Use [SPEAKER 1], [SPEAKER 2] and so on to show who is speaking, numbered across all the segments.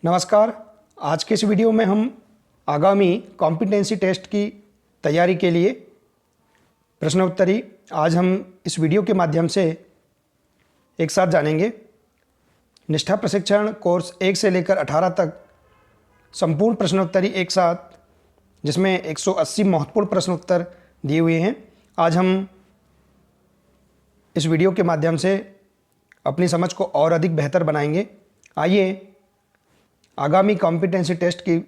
[SPEAKER 1] नमस्कार। आज के इस वीडियो में हम आगामी कॉम्पिटेंसी टेस्ट की तैयारी के लिए प्रश्नोत्तरी आज हम इस वीडियो के माध्यम से एक साथ जानेंगे। निष्ठा प्रशिक्षण कोर्स 1 से लेकर 18 तक संपूर्ण प्रश्नोत्तरी एक साथ, जिसमें 180 महत्वपूर्ण प्रश्नोत्तर दिए हुए हैं। आज हम इस वीडियो के माध्यम से अपनी समझ को और अधिक बेहतर बनाएंगे। आइए आगामी कॉम्पिटेंसी टेस्ट की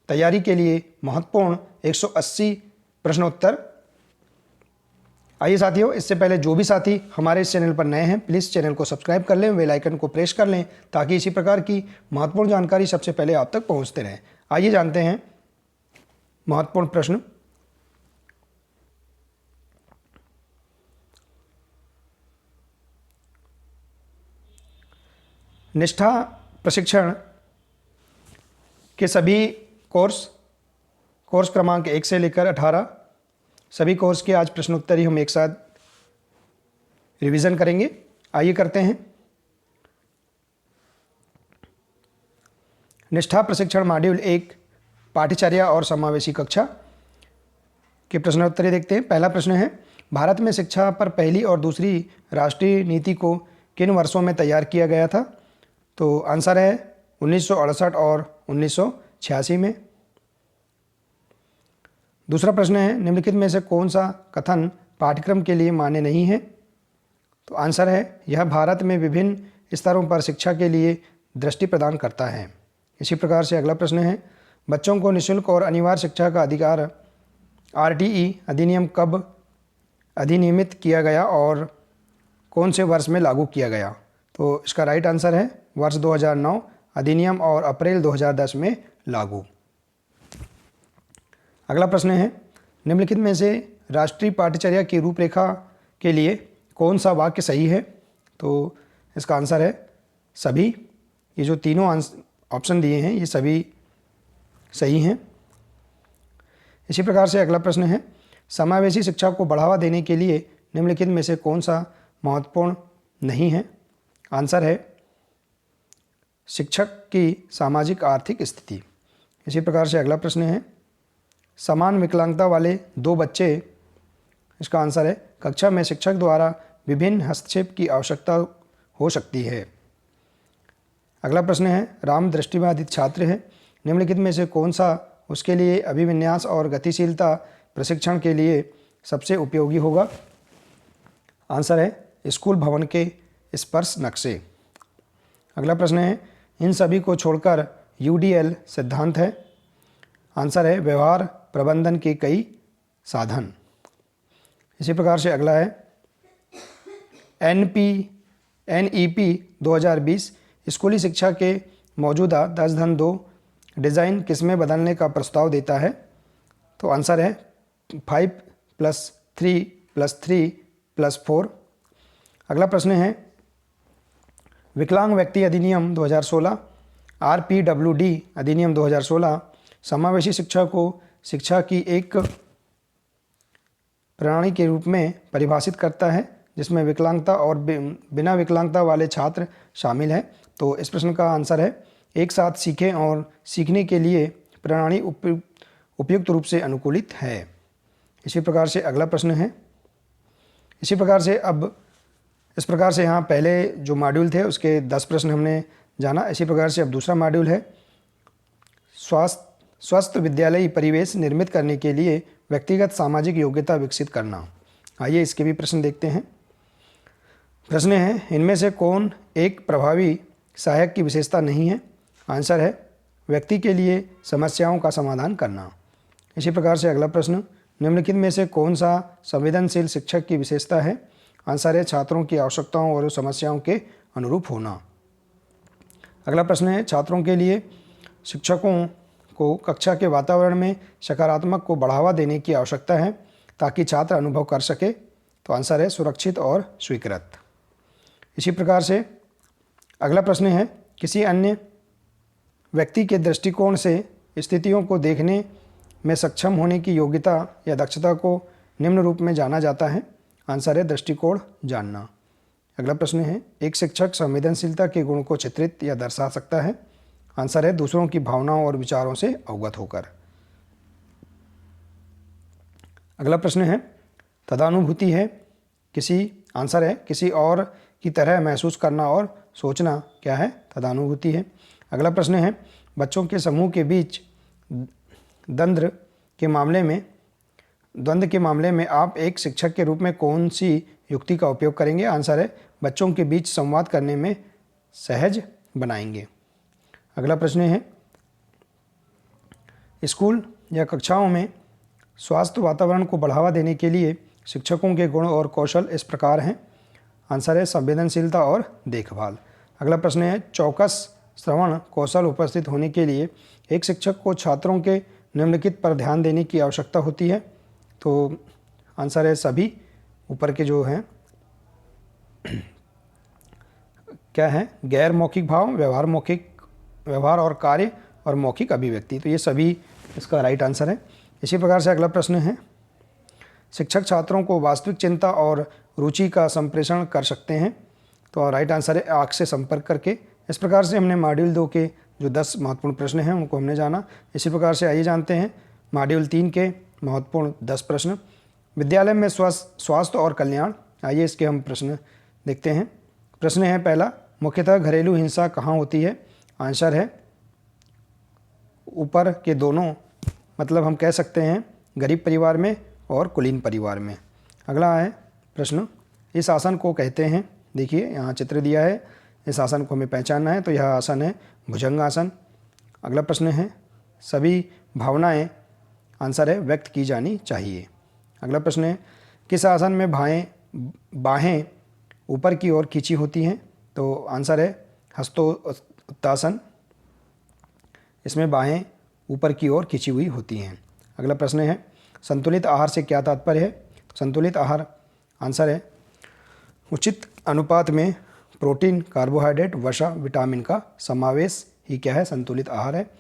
[SPEAKER 1] तैयारी के लिए महत्वपूर्ण 180 प्रश्नोत्तर। आइए साथियों, इससे पहले जो भी साथी हमारे इस चैनल पर नए हैं, प्लीज़ चैनल को सब्सक्राइब कर लें, बेल आइकन को प्रेस कर लें, ताकि इसी प्रकार की महत्वपूर्ण जानकारी सबसे पहले आप तक पहुंचते रहें। आइए जानते हैं महत्वपूर्ण प्रश्न। निष्ठा प्रशिक्षण के सभी कोर्स क्रमांक 1 से लेकर 18 सभी कोर्स के आज प्रश्नोत्तरी हम एक साथ रिवीजन करेंगे। आइए करते हैं। निष्ठा प्रशिक्षण मॉड्यूल 1 पाठ्यचर्या और समावेशी कक्षा के प्रश्नोत्तरी देखते हैं। पहला प्रश्न है, भारत में शिक्षा पर पहली और दूसरी राष्ट्रीय नीति को किन वर्षों में तैयार किया गया था? तो आंसर है 1968 और 1986 में। दूसरा प्रश्न है, निम्नलिखित में से कौन सा कथन पाठ्यक्रम के लिए मान्य नहीं है? तो आंसर है, यह भारत में विभिन्न स्तरों पर शिक्षा के लिए दृष्टि प्रदान करता है। इसी प्रकार से अगला प्रश्न है, बच्चों को निःशुल्क और अनिवार्य शिक्षा का अधिकार RTE अधिनियम कब अधिनियमित किया गया और कौन से वर्ष में लागू किया गया? तो इसका राइट आंसर है वर्ष 2009 अधिनियम और अप्रैल 2010 में लागू। अगला प्रश्न है, निम्नलिखित में से राष्ट्रीय पाठ्यचर्या की रूपरेखा के लिए कौन सा वाक्य सही है? तो इसका आंसर है सभी। ये जो तीनों ऑप्शन दिए हैं ये सभी सही हैं। इसी प्रकार से अगला प्रश्न है, समावेशी शिक्षा को बढ़ावा देने के लिए निम्नलिखित में से कौन सा महत्वपूर्ण नहीं है? आंसर है शिक्षक की सामाजिक आर्थिक स्थिति। इसी प्रकार से अगला प्रश्न है, समान विकलांगता वाले 2 बच्चे, इसका आंसर है कक्षा में शिक्षक द्वारा विभिन्न हस्तक्षेप की आवश्यकता हो सकती है। अगला प्रश्न है, राम दृष्टिबाधित छात्र है, निम्नलिखित में से कौन सा उसके लिए अभिविन्यास और गतिशीलता प्रशिक्षण के लिए सबसे उपयोगी होगा? आंसर है स्कूल भवन के स्पर्श नक्शे। अगला प्रश्न है, इन सभी को छोड़कर UDL सिद्धांत है। आंसर है व्यवहार प्रबंधन के कई साधन। इसी प्रकार से अगला है, NEP 2020 स्कूली शिक्षा के मौजूदा 10-2 डिज़ाइन किसमें बदलने का प्रस्ताव देता है? तो आंसर है 5+3+3+4। अगला प्रश्न है, विकलांग व्यक्ति अधिनियम 2016 RPWD अधिनियम 2016 समावेशी शिक्षा को शिक्षा की एक प्रणाली के रूप में परिभाषित करता है, जिसमें विकलांगता और बिना विकलांगता वाले छात्र शामिल हैं। तो इस प्रश्न का आंसर है एक साथ सीखें और सीखने के लिए प्रणाली उपयुक्त रूप से अनुकूलित है। इसी प्रकार से अगला प्रश्न है, इसी प्रकार से अब इस प्रकार से यहाँ पहले जो मॉड्यूल थे उसके 10 प्रश्न हमने जाना। इसी प्रकार से अब दूसरा मॉड्यूल है, स्वस्थ विद्यालयी परिवेश निर्मित करने के लिए व्यक्तिगत सामाजिक योग्यता विकसित करना। आइए इसके भी प्रश्न देखते हैं। प्रश्न है, इनमें से कौन एक प्रभावी सहायक की विशेषता नहीं है? आंसर है व्यक्ति के लिए समस्याओं का समाधान करना। इसी प्रकार से अगला प्रश्न, निम्नलिखित में से कौन सा संवेदनशील शिक्षक की विशेषता है? आंसर है छात्रों की आवश्यकताओं और समस्याओं के अनुरूप होना। अगला प्रश्न है, छात्रों के लिए शिक्षकों को कक्षा के वातावरण में सकारात्मक को बढ़ावा देने की आवश्यकता है ताकि छात्र अनुभव कर सके। तो आंसर है सुरक्षित और स्वीकृत। इसी प्रकार से अगला प्रश्न है, किसी अन्य व्यक्ति के दृष्टिकोण से स्थितियों को देखने में सक्षम होने की योग्यता या दक्षता को निम्न रूप में जाना जाता है। आंसर है दृष्टिकोण जानना। अगला प्रश्न है, एक शिक्षक संवेदनशीलता के गुण को चित्रित या दर्शा सकता है? आंसर है दूसरों की भावनाओं और विचारों से अवगत होकर। अगला प्रश्न है तदानुभूति है आंसर है किसी और की तरह महसूस करना और सोचना। क्या है? तदानुभूति है। अगला प्रश्न है बच्चों के समूह के बीच द्वंद्व के मामले में आप एक शिक्षक के रूप में कौन सी युक्ति का उपयोग करेंगे? आंसर है बच्चों के बीच संवाद करने में सहज बनाएंगे। अगला प्रश्न है स्कूल या कक्षाओं में स्वास्थ्य वातावरण को बढ़ावा देने के लिए शिक्षकों के गुण और कौशल इस प्रकार हैं। आंसर है संवेदनशीलता और देखभाल। अगला प्रश्न है चौकस श्रवण कौशल उपस्थित होने के लिए एक शिक्षक को छात्रों के निम्नलिखित पर ध्यान देने की आवश्यकता होती है। तो आंसर है सभी ऊपर के जो हैं क्या है? गैर मौखिक भाव, व्यवहार और कार्य और मौखिक अभिव्यक्ति। तो ये सभी इसका राइट आंसर है। इसी प्रकार से अगला प्रश्न है शिक्षक छात्रों को वास्तविक चिंता और रुचि का संप्रेषण कर सकते हैं। तो राइट आंसर है आँख से संपर्क करके। इस प्रकार से हमने मॉड्यूल 2 के जो 10 महत्वपूर्ण प्रश्न हैं उनको हमने जाना। इसी प्रकार से आइए जानते हैं मॉड्यूल 3 के महत्वपूर्ण 10 प्रश्न। विद्यालय में स्वास्थ्य और कल्याण। आइए इसके हम प्रश्न देखते हैं। प्रश्न है पहला, मुख्यतः घरेलू हिंसा कहाँ होती है? आंसर है ऊपर के दोनों, मतलब हम कह सकते हैं गरीब परिवार में और कुलीन परिवार में। अगला है प्रश्न, इस आसन को कहते हैं। देखिए यहाँ चित्र दिया है, इस आसन को हमें पहचानना है। तो यह आसन है भुजंगासन। अगला प्रश्न है सभी भावनाएं, आंसर है व्यक्त की जानी चाहिए। अगला प्रश्न है किस आसन में बाहें ऊपर की ओर खींची होती हैं? तो आंसर है हस्तोत्तासन। इसमें बाहें ऊपर की ओर खींची हुई होती हैं। अगला प्रश्न है संतुलित आहार से क्या तात्पर्य है? तो संतुलित आहार आंसर है उचित अनुपात में प्रोटीन, कार्बोहाइड्रेट, वसा, विटामिन का समावेश ही क्या है? संतुलित आहार है।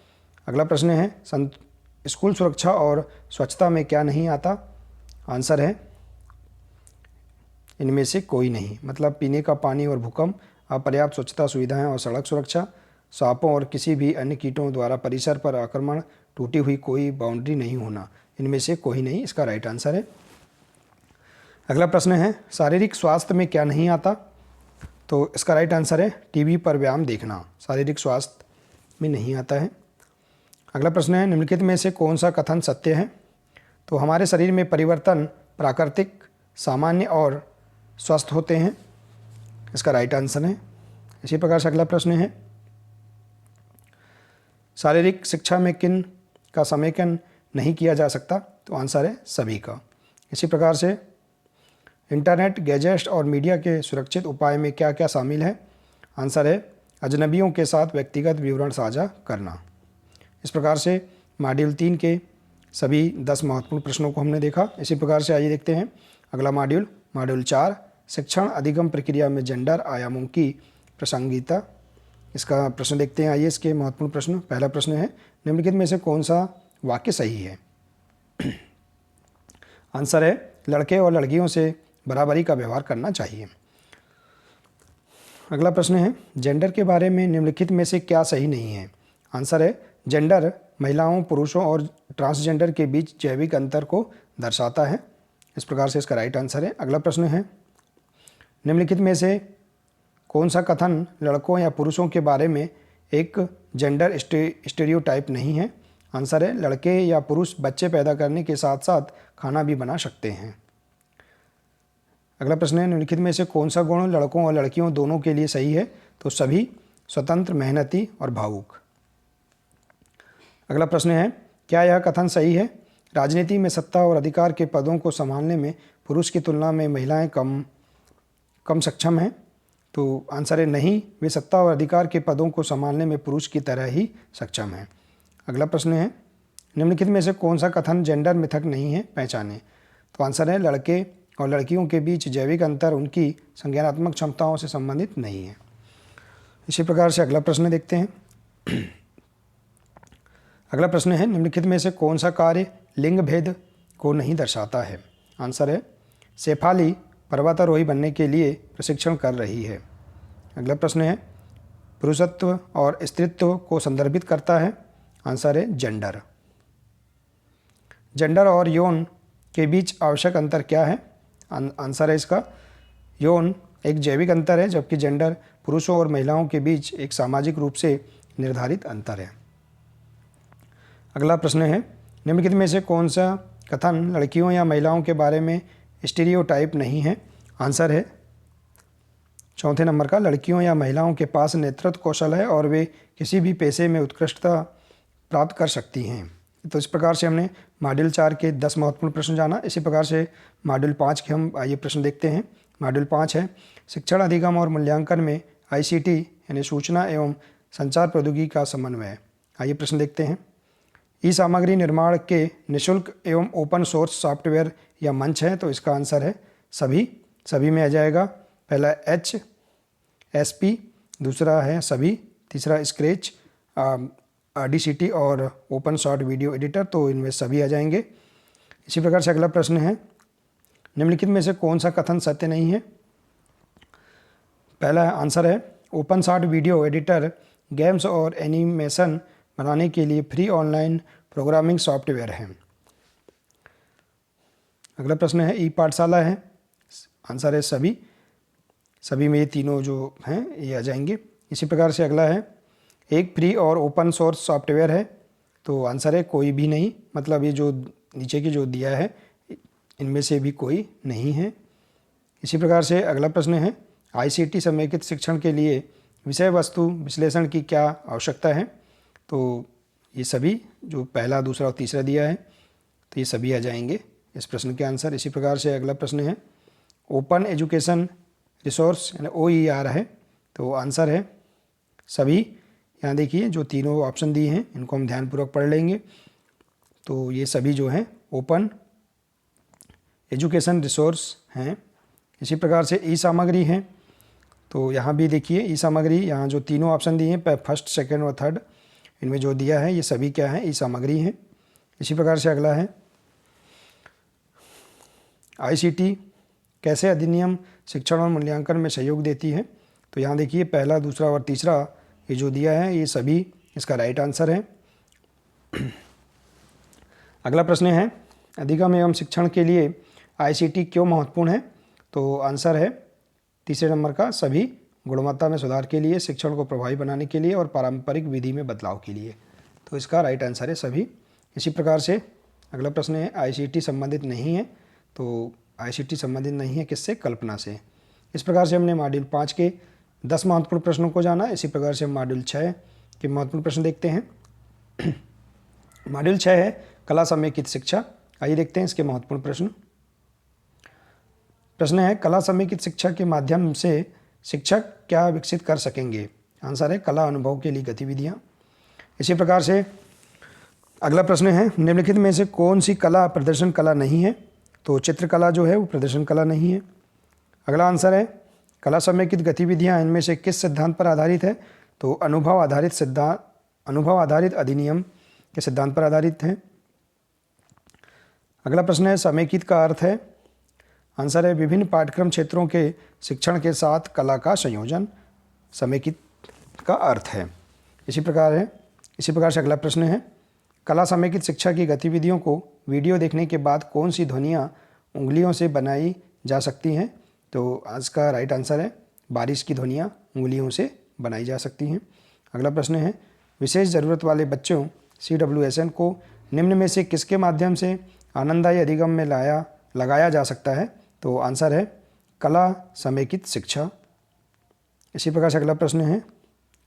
[SPEAKER 1] अगला प्रश्न है स्कूल सुरक्षा और स्वच्छता में क्या नहीं आता? आंसर है इनमें से कोई नहीं, मतलब पीने का पानी और भूकंप, अपर्याप्त स्वच्छता सुविधाएं और सड़क सुरक्षा, सांपों और किसी भी अन्य कीटों द्वारा परिसर पर आक्रमण, टूटी हुई कोई बाउंड्री नहीं होना, इनमें से कोई नहीं इसका राइट आंसर है। अगला प्रश्न है शारीरिक स्वास्थ्य में क्या नहीं आता? तो इसका राइट आंसर है टीवी पर व्यायाम देखना, शारीरिक स्वास्थ्य में नहीं आता है। अगला प्रश्न है निम्नलिखित में से कौन सा कथन सत्य है? तो हमारे शरीर में परिवर्तन प्राकृतिक, सामान्य और स्वस्थ होते हैं, इसका राइट आंसर है। इसी प्रकार से अगला प्रश्न है शारीरिक शिक्षा में किन का समेकन नहीं किया जा सकता? तो आंसर है सभी का। इसी प्रकार से इंटरनेट, गैजेट्स और मीडिया के सुरक्षित उपाय में क्या क्या शामिल है? आंसर है अजनबियों के साथ व्यक्तिगत विवरण साझा करना। इस प्रकार से मॉड्यूल 3 के सभी 10 महत्वपूर्ण प्रश्नों को हमने देखा। इसी प्रकार से आइए देखते हैं अगला मॉड्यूल 4 शिक्षण अधिगम प्रक्रिया में जेंडर आयामों की प्रासंगिकता। इसका प्रश्न देखते हैं। आइए इसके महत्वपूर्ण प्रश्न। पहला प्रश्न है निम्नलिखित में से कौन सा वाक्य सही है? आंसर है लड़के और लड़कियों से बराबरी का व्यवहार करना चाहिए। अगला प्रश्न है जेंडर के बारे में निम्नलिखित में से क्या सही नहीं है? आंसर है जेंडर महिलाओं, पुरुषों और ट्रांसजेंडर के बीच जैविक अंतर को दर्शाता है। इस प्रकार से इसका राइट आंसर है। अगला प्रश्न है निम्नलिखित में से कौन सा कथन लड़कों या पुरुषों के बारे में एक जेंडर स्टेरियोटाइप नहीं है? आंसर है लड़के या पुरुष बच्चे पैदा करने के साथ साथ खाना भी बना सकते हैं। अगला प्रश्न है निम्नलिखित में से कौन सा गुण लड़कों और लड़कियों दोनों के लिए सही है? तो सभी स्वतंत्र, मेहनती और भावुक। अगला प्रश्न है क्या यह कथन सही है? राजनीति में सत्ता और अधिकार के पदों को संभालने में पुरुष की तुलना में महिलाएं कम सक्षम हैं। तो आंसर है नहीं, वे सत्ता और अधिकार के पदों को संभालने में पुरुष की तरह ही सक्षम हैं। अगला प्रश्न है निम्नलिखित में से कौन सा कथन जेंडर मिथक नहीं है? पहचानें। तो आंसर है लड़के और लड़कियों के बीच जैविक अंतर उनकी संज्ञानात्मक क्षमताओं से संबंधित नहीं है। इसी प्रकार से अगला प्रश्न देखते हैं। अगला प्रश्न है निम्नलिखित में से कौन सा कार्य लिंग भेद को नहीं दर्शाता है? आंसर है शेफाली पर्वतारोही बनने के लिए प्रशिक्षण कर रही है। अगला प्रश्न है पुरुषत्व और स्त्रीत्व को संदर्भित करता है? आंसर है जेंडर। जेंडर और यौन के बीच आवश्यक अंतर क्या है? आंसर है इसका यौन एक जैविक अंतर है, जबकि जेंडर पुरुषों और महिलाओं के बीच एक सामाजिक रूप से निर्धारित अंतर है। अगला प्रश्न है, निम्नलिखित में से कौन सा कथन लड़कियों या महिलाओं के बारे में स्टीरियोटाइप नहीं है? आंसर है चौथे नंबर का, लड़कियों या महिलाओं के पास नेतृत्व कौशल है और वे किसी भी पेशे में उत्कृष्टता प्राप्त कर सकती हैं। तो इस प्रकार से हमने मॉड्यूल 4 के 10 महत्वपूर्ण प्रश्न जाना। इसी प्रकार से मॉड्यूल 5 के हम आइए प्रश्न देखते हैं। मॉड्यूल 5 है शिक्षण अधिगम और मूल्यांकन में ICT यानी सूचना एवं संचार प्रौद्योगिकी का समन्वय। आइए प्रश्न देखते हैं। ई सामग्री निर्माण के निःशुल्क एवं ओपन सोर्स सॉफ्टवेयर या मंच है? तो इसका आंसर है सभी में आ जाएगा। पहला HSP, दूसरा है सभी, तीसरा स्क्रैच, DCT और ओपन शॉर्ट वीडियो एडिटर, तो इनमें सभी आ जाएंगे। इसी प्रकार से अगला प्रश्न है, निम्नलिखित में से कौन सा कथन सत्य नहीं है? पहला आंसर है open short video editor games और एनिमेशन बनाने के लिए फ्री ऑनलाइन प्रोग्रामिंग सॉफ्टवेयर है। अगला प्रश्न है ई पाठशाला है? आंसर है सभी में ये तीनों जो हैं ये आ जाएंगे। इसी प्रकार से अगला है एक फ्री और ओपन सोर्स सॉफ्टवेयर है? तो आंसर है कोई भी नहीं, मतलब ये जो नीचे की जो दिया है इनमें से भी कोई नहीं है। इसी प्रकार से अगला प्रश्न है ICT समेकित शिक्षण के लिए विषय वस्तु विश्लेषण की क्या आवश्यकता है? तो ये सभी जो पहला, दूसरा और तीसरा दिया है तो ये सभी आ जाएंगे इस प्रश्न के आंसर। इसी प्रकार से अगला प्रश्न है ओपन एजुकेशन रिसोर्स यानी OER है? तो आंसर है सभी। यहाँ देखिए जो तीनों ऑप्शन दिए हैं इनको हम ध्यानपूर्वक पढ़ लेंगे। तो ये सभी जो हैं ओपन एजुकेशन रिसोर्स हैं। इसी प्रकार से ई सामग्री हैं, तो यहाँ भी देखिए ई सामग्री, यहाँ जो तीनों ऑप्शन दिए हैं फर्स्ट, सेकंड और थर्ड, इनमें जो दिया है ये सभी क्या है? ई सामग्री हैं। इसी प्रकार से अगला है ICT कैसे अधिनियम शिक्षण और मूल्यांकन में सहयोग देती है? तो यहाँ देखिए पहला, दूसरा और तीसरा ये जो दिया है ये सभी इसका राइट आंसर है। अगला प्रश्न है अधिगम एवं शिक्षण के लिए ICT क्यों महत्वपूर्ण है? तो आंसर है तीसरे नंबर का सभी, गुणवत्ता में सुधार के लिए, शिक्षण को प्रभावी बनाने के लिए और पारंपरिक विधि में बदलाव के लिए। तो इसका राइट आंसर है सभी। इसी प्रकार से अगला प्रश्न है ICT संबंधित नहीं है? तो ICT संबंधित नहीं है किससे? कल्पना से। इस प्रकार से हमने मॉड्यूल 5 के 10 महत्वपूर्ण प्रश्नों को जाना। इसी प्रकार से हम मॉड्यूल 6 के महत्वपूर्ण प्रश्न देखते हैं। मॉड्यूल 6 है कला समेकित शिक्षा। आइए देखते हैं इसके महत्वपूर्ण प्रश्न। प्रश्न है कला समेकित शिक्षा के माध्यम से शिक्षक क्या विकसित कर सकेंगे? आंसर है कला अनुभव के लिए गतिविधियाँ। इसी प्रकार से अगला प्रश्न है निम्नलिखित में से कौन सी कला प्रदर्शन कला नहीं है? तो चित्रकला जो है वो प्रदर्शन कला नहीं है। अगला आंसर है कला समेकित गतिविधियाँ इनमें से किस सिद्धांत पर आधारित है? तो अनुभव आधारित अधिनियम के सिद्धांत पर आधारित है। अगला प्रश्न है समेकित का अर्थ है? आंसर है विभिन्न पाठ्यक्रम क्षेत्रों के शिक्षण के साथ कला का संयोजन समेकित का अर्थ है। इसी प्रकार से अगला प्रश्न है कला समेकित शिक्षा की गतिविधियों को वीडियो देखने के बाद कौन सी ध्वनियाँ उंगलियों से बनाई जा सकती हैं? तो आज का राइट आंसर है बारिश की ध्वनियाँ उंगलियों से बनाई जा सकती हैं। अगला प्रश्न है विशेष ज़रूरत वाले बच्चों CWSN को निम्न में से किसके माध्यम से आनंददायी अधिगम में लगाया जा सकता है? तो आंसर है कला समेकित शिक्षा। इसी प्रकार से अगला प्रश्न है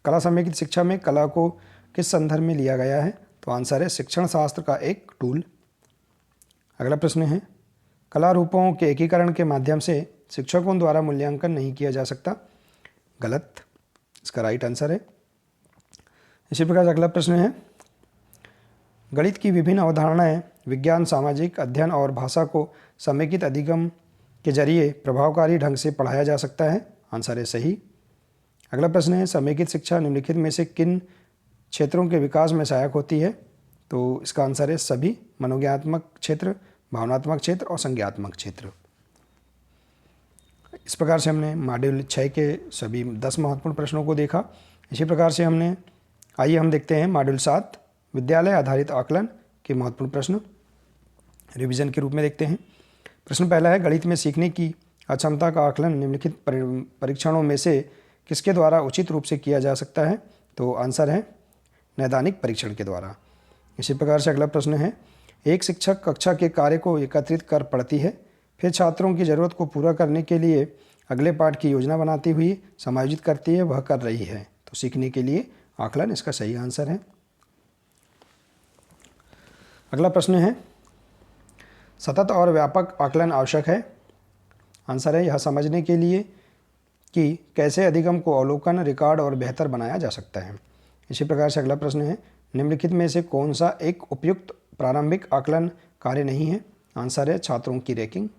[SPEAKER 1] कला समेकित शिक्षा में कला को किस संदर्भ में लिया गया है? तो आंसर है शिक्षण शास्त्र का एक टूल। अगला प्रश्न है कला रूपों के एकीकरण के माध्यम से शिक्षकों द्वारा मूल्यांकन नहीं किया जा सकता। गलत, इसका राइट आंसर है। इसी प्रकार से अगला प्रश्न है गणित की विभिन्न अवधारणाएं विज्ञान, सामाजिक अध्ययन और भाषा को समेकित अधिगम के जरिए प्रभावकारी ढंग से पढ़ाया जा सकता है। आंसर है सही। अगला प्रश्न है समेकित शिक्षा निम्नलिखित में से किन क्षेत्रों के विकास में सहायक होती है? तो इसका आंसर है सभी, मनोज्ञात्मक क्षेत्र, भावनात्मक क्षेत्र और संज्ञात्मक क्षेत्र। इस प्रकार से हमने मॉड्यूल 6 के सभी 10 महत्वपूर्ण प्रश्नों को देखा। इसी प्रकार से आइए हम देखते हैं मॉड्यूल 7 विद्यालय आधारित आकलन के महत्वपूर्ण प्रश्न रिवीजन के रूप में देखते हैं। प्रश्न पहला है, गणित में सीखने की अक्षमता का आकलन निम्नलिखित परीक्षणों में से किसके द्वारा उचित रूप से किया जा सकता है? तो आंसर है नैदानिक परीक्षण के द्वारा। इसी प्रकार से अगला प्रश्न है, एक शिक्षक कक्षा के कार्य को एकत्रित कर पढ़ती है, फिर छात्रों की ज़रूरत को पूरा करने के लिए अगले पाठ की योजना बनाती हुई समायोजित करती है, वह कर रही है। तो सीखने के लिए आकलन इसका सही आंसर है। अगला प्रश्न है, सतत और व्यापक आकलन आवश्यक है। आंसर है यह समझने के लिए कि कैसे अधिगम को अवलोकन, रिकॉर्ड और बेहतर बनाया जा सकता है। इसी प्रकार से अगला प्रश्न है, निम्नलिखित में से कौन सा एक उपयुक्त प्रारंभिक आकलन कार्य नहीं है? आंसर है छात्रों की रैंकिंग।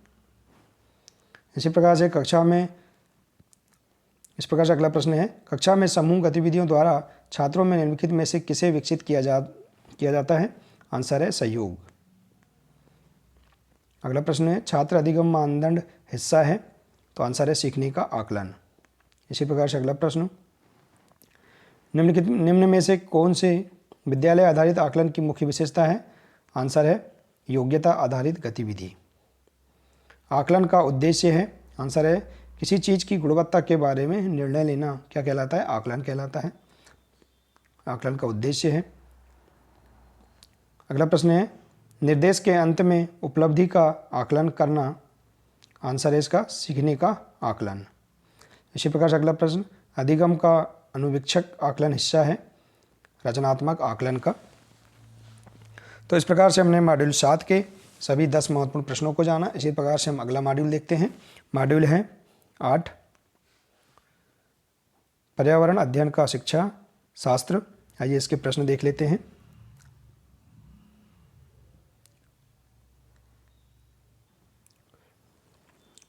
[SPEAKER 1] इसी प्रकार से अगला प्रश्न है, कक्षा में समूह गतिविधियों द्वारा छात्रों में निम्नलिखित में से किसे विकसित किया जाता है? आंसर है सहयोग। अगला प्रश्न है, छात्र अधिगम मानदंड हिस्सा है? तो आंसर है सीखने का आकलन। इसी प्रकार से अगला प्रश्न, निम्न में से कौन से विद्यालय आधारित आकलन की मुख्य विशेषता है? आंसर है योग्यता आधारित गतिविधि। आकलन का उद्देश्य है? आंसर है किसी चीज़ की गुणवत्ता के बारे में निर्णय लेना क्या कहलाता है? आकलन कहलाता है। आकलन का उद्देश्य है। अगला प्रश्न है, निर्देश के अंत में उपलब्धि का आकलन करना? आंसर है इसका सीखने का आकलन। इसी प्रकार से अगला प्रश्न, अधिगम का अनुवीक्षक आकलन हिस्सा है? रचनात्मक आकलन का। तो इस प्रकार से हमने मॉड्यूल 7 के सभी 10 महत्वपूर्ण प्रश्नों को जाना। इसी प्रकार से हम अगला मॉड्यूल देखते हैं। मॉड्यूल है 8, पर्यावरण अध्ययन का शिक्षा शास्त्र। आइए इसके प्रश्न देख लेते हैं।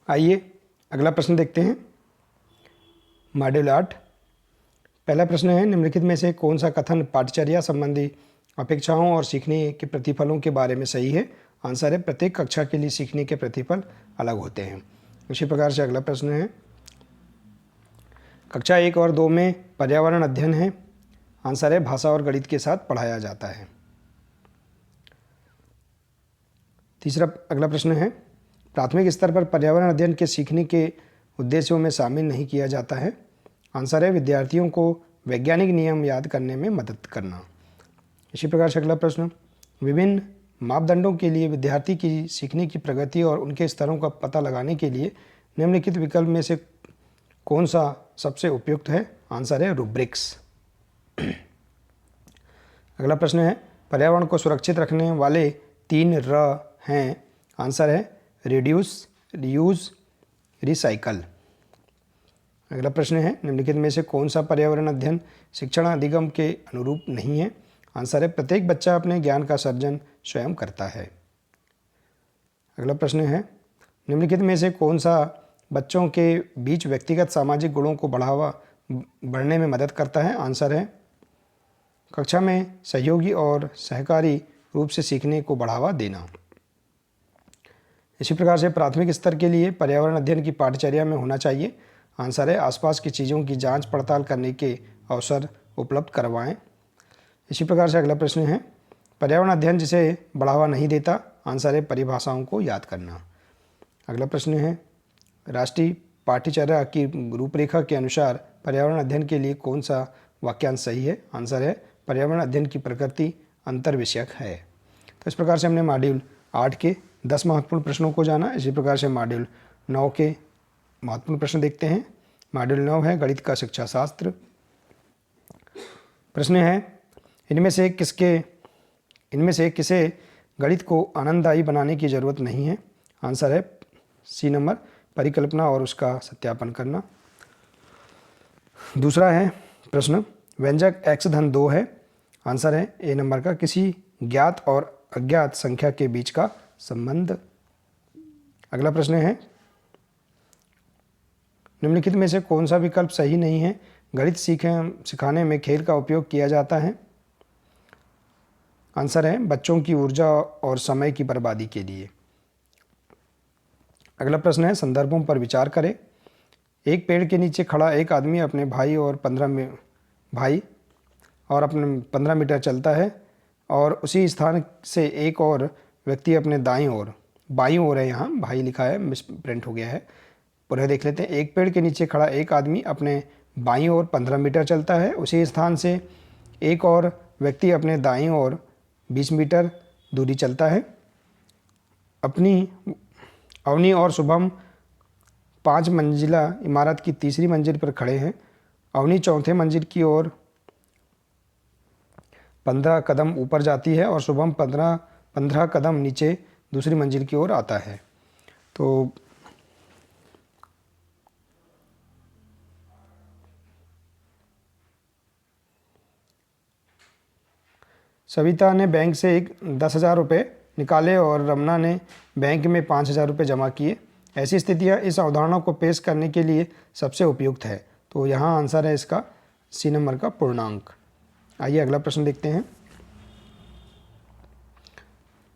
[SPEAKER 1] आइए अगला प्रश्न देखते हैं। मॉड्यूल 8 पहला प्रश्न है, निम्नलिखित में से कौन सा कथन पाठचर्या संबंधी अपेक्षाओं और सीखने के प्रतिफलों के बारे में सही है? आंसर है प्रत्येक कक्षा के लिए सीखने के प्रतिफल अलग होते हैं। इसी प्रकार से अगला प्रश्न है, कक्षा 1 और 2 में पर्यावरण अध्ययन है? आंसर है भाषा और गणित के साथ पढ़ाया जाता है। तीसरा अगला प्रश्न है, प्राथमिक स्तर पर पर्यावरण अध्ययन के सीखने के उद्देश्यों में शामिल नहीं किया जाता है? आंसर है विद्यार्थियों को वैज्ञानिक नियम याद करने में मदद करना। इसी प्रकार से अगला प्रश्न, विभिन्न मापदंडों के लिए विद्यार्थी की सीखने की प्रगति और उनके स्तरों का पता लगाने के लिए निम्नलिखित विकल्प में से कौन सा सबसे उपयुक्त है? आंसर है रूब्रिक्स। अगला प्रश्न है, पर्यावरण को सुरक्षित रखने वाले 3 र हैं? आंसर है रिड्यूस, रीयूज, रिसाइकल। अगला प्रश्न है, निम्नलिखित में से कौन सा पर्यावरण अध्ययन शिक्षण अधिगम के अनुरूप नहीं है? आंसर है प्रत्येक बच्चा अपने ज्ञान का सर्जन स्वयं करता है। अगला प्रश्न है, निम्नलिखित में से कौन सा बच्चों के बीच व्यक्तिगत सामाजिक गुणों को बढ़ने में मदद करता है? आंसर है कक्षा में सहयोगी और सहकारी रूप से सीखने को बढ़ावा देना। इसी प्रकार से प्राथमिक स्तर के लिए पर्यावरण अध्ययन की पाठचर्या में होना चाहिए? आंसर है आसपास की चीज़ों की जांच पड़ताल करने के अवसर उपलब्ध करवाएं। इसी प्रकार से अगला प्रश्न है, पर्यावरण अध्ययन जिसे बढ़ावा नहीं देता? आंसर है परिभाषाओं को याद करना। अगला प्रश्न है, राष्ट्रीय पाठ्यचर्या की रूपरेखा के अनुसार पर्यावरण अध्ययन के लिए कौन सा वाक्यांश सही है? आंसर है पर्यावरण अध्ययन की प्रकृति अंतर विषयक है। तो इस प्रकार से हमने मॉड्यूल 8 के 10 महत्वपूर्ण प्रश्नों को जाना। इसी प्रकार से मॉड्यूल 9 के महत्वपूर्ण प्रश्न देखते हैं। मॉड्यूल 9 है गणित का शिक्षा शास्त्र। प्रश्न है, इनमें से किसे गणित को आनंददायी बनाने की ज़रूरत नहीं है? आंसर है सी नंबर, परिकल्पना और उसका सत्यापन करना। दूसरा है प्रश्न, व्यंजक x-2 है? आंसर है ए नंबर का, किसी ज्ञात और अज्ञात संख्या के बीच का संबंध। अगला प्रश्न है, निम्नलिखित में से कौन सा विकल्प सही नहीं है? गणित सिखाने में खेल का उपयोग किया जाता है? आंसर है बच्चों की ऊर्जा और समय की बर्बादी के लिए। अगला प्रश्न है, संदर्भों पर विचार करें। एक पेड़ के नीचे खड़ा एक आदमी अपने भाई और 15 भाई और अपने 15 मीटर चलता है और उसी स्थान से एक और व्यक्ति अपने दाईं ओर, बाईं ओर है, यहाँ भाई लिखा है, मिस प्रिंट हो गया है, पुनः देख लेते हैं। एक पेड़ के नीचे खड़ा एक आदमी अपने बाईं ओर 15 मीटर चलता है, उसी स्थान से एक और व्यक्ति अपने दाईं ओर 20 मीटर दूरी चलता है। अवनी और शुभम 5 मंजिला इमारत की तीसरी मंजिल पर खड़े हैं। अवनी चौथे मंजिल की ओर 15 कदम ऊपर जाती है और शुभम 15 कदम नीचे दूसरी मंजिल की ओर आता है। तो सविता ने बैंक से 10,000 रुपये निकाले और रमना ने बैंक में 5,000 रुपये जमा किए। ऐसी स्थितियां इस अवधारणा को पेश करने के लिए सबसे उपयुक्त है। तो यहाँ आंसर है इसका सी नंबर का पूर्णांक। आइए अगला प्रश्न देखते हैं।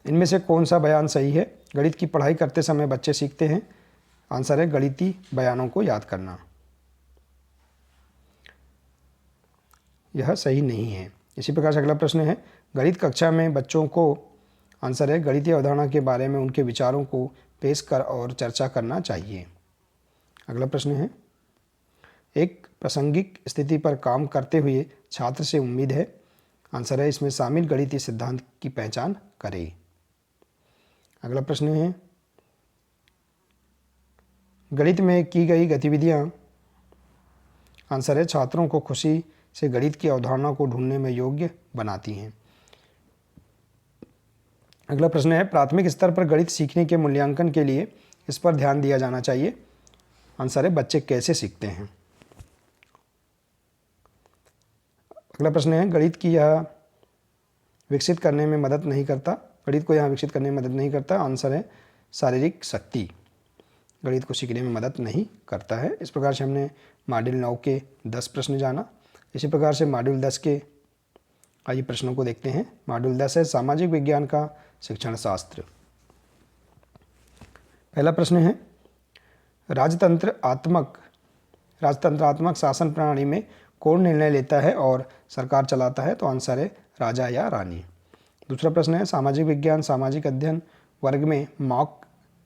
[SPEAKER 1] इनमें से कौन सा बयान सही है? गणित की पढ़ाई करते समय बच्चे सीखते हैं। आंसर है गणितीय बयानों को याद करना। यह सही नहीं है। इसी प्रकार से अगला प्रश्न है, गणित कक्षा में बच्चों को, आंसर है गणितीय अवधारणा के बारे में उनके विचारों को पेश कर और चर्चा करना चाहिए। अगला प्रश्न है, एक प्रासंगिक स्थिति पर काम करते हुए छात्र से उम्मीद है। आंसर है इसमें शामिल गणितीय सिद्धांत की पहचान करें। अगला प्रश्न है, गणित में की गई गतिविधियां, आंसर है छात्रों को खुशी से गणित की अवधारणा को ढूंढने में योग्य बनाती हैं। अगला प्रश्न है, प्राथमिक स्तर पर गणित सीखने के मूल्यांकन के लिए इस पर ध्यान दिया जाना चाहिए। आंसर है बच्चे कैसे सीखते हैं। अगला प्रश्न है, गणित की यह विकसित करने में मदद नहीं करता। गणित को यहाँ विकसित करने में मदद नहीं करता। आंसर है शारीरिक शक्ति गणित को सीखने में मदद नहीं करता है। इस प्रकार से हमने मॉड्यूल 9 के 10 प्रश्न जाना। इसी प्रकार से मॉड्यूल 10 के आइए प्रश्नों को देखते हैं। मॉड्यूल 10 है सामाजिक विज्ञान का शिक्षण शास्त्र। पहला प्रश्न है, राजतंत्रात्मक शासन प्रणाली में कौन निर्णय लेता है और सरकार चलाता है? तो आंसर है राजा या रानी। दूसरा प्रश्न है, सामाजिक विज्ञान सामाजिक अध्ययन वर्ग में मॉक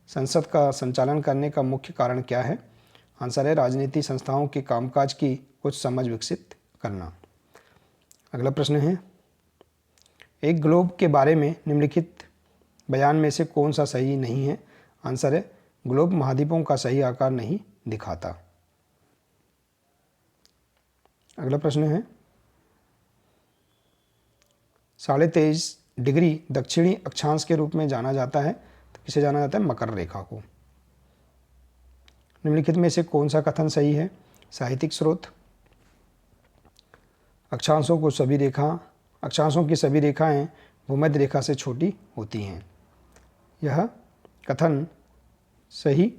[SPEAKER 1] संसद का संचालन करने का मुख्य कारण क्या है? आंसर है राजनीति संस्थाओं के कामकाज की कुछ समझ विकसित करना। अगला प्रश्न है, एक ग्लोब के बारे में निम्नलिखित बयान में से कौन सा सही नहीं है? आंसर है ग्लोब महाद्वीपों का सही आकार नहीं दिखाता। अगला प्रश्न है, 23.5 डिग्री दक्षिणी अक्षांश के रूप में जाना जाता है, तो किसे जाना जाता है? मकर रेखा को। निम्नलिखित में से कौन सा कथन सही है? साहित्यिक स्रोत, अक्षांशों की सभी रेखाएं भूमध्य रेखा से छोटी होती हैं। यह कथन सही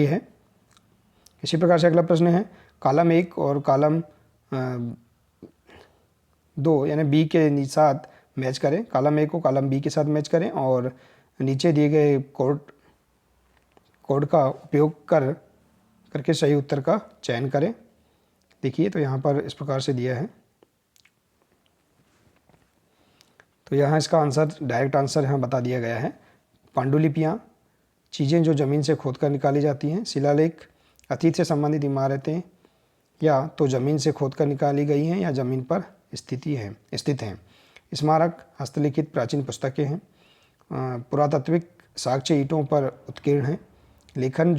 [SPEAKER 1] है। इसी प्रकार से अगला प्रश्न है, कॉलम 1 और कॉलम 2 यानी बी के साथ मैच करें। कॉलम 1 को कॉलम बी के साथ मैच करें और नीचे दिए गए कोड का उपयोग करके सही उत्तर का चयन करें। देखिए तो यहाँ पर इस प्रकार से दिया है। तो यहाँ इसका आंसर, डायरेक्ट आंसर यहाँ बता दिया गया है। पांडुलिपियाँ, चीज़ें जो ज़मीन से खोदकर निकाली जाती हैं। शिलालेख, अतीत से संबंधित इमारतें या तो ज़मीन से खोदकर निकाली गई हैं या ज़मीन पर स्थित हैं। स्मारक, हस्तलिखित प्राचीन पुस्तकें हैं। पुरातात्विक साक्ष्य ईंटों पर उत्कीर्ण हैं। लेखन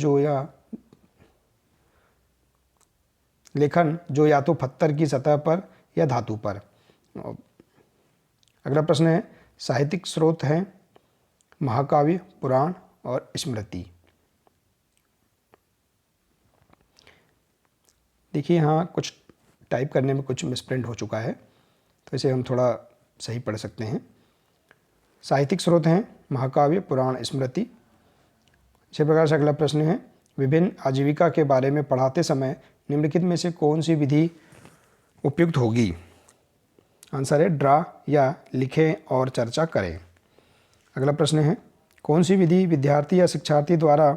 [SPEAKER 1] जो या तो पत्थर की सतह पर या धातु पर। अगला प्रश्न है, साहित्यिक स्रोत हैं महाकाव्य, पुराण और स्मृति। देखिए यहाँ कुछ टाइप करने में कुछ मिसप्रिंट हो चुका है, तो इसे हम थोड़ा सही पढ़ सकते हैं। साहित्यिक स्रोत हैं महाकाव्य, पुराण, स्मृति। इसी प्रकार से अगला प्रश्न है, विभिन्न आजीविका के बारे में पढ़ाते समय निम्नलिखित में से कौन सी विधि उपयुक्त होगी? आंसर है ड्रा या लिखें और चर्चा करें। अगला प्रश्न है, कौन सी विधि विद्यार्थी या शिक्षार्थी द्वारा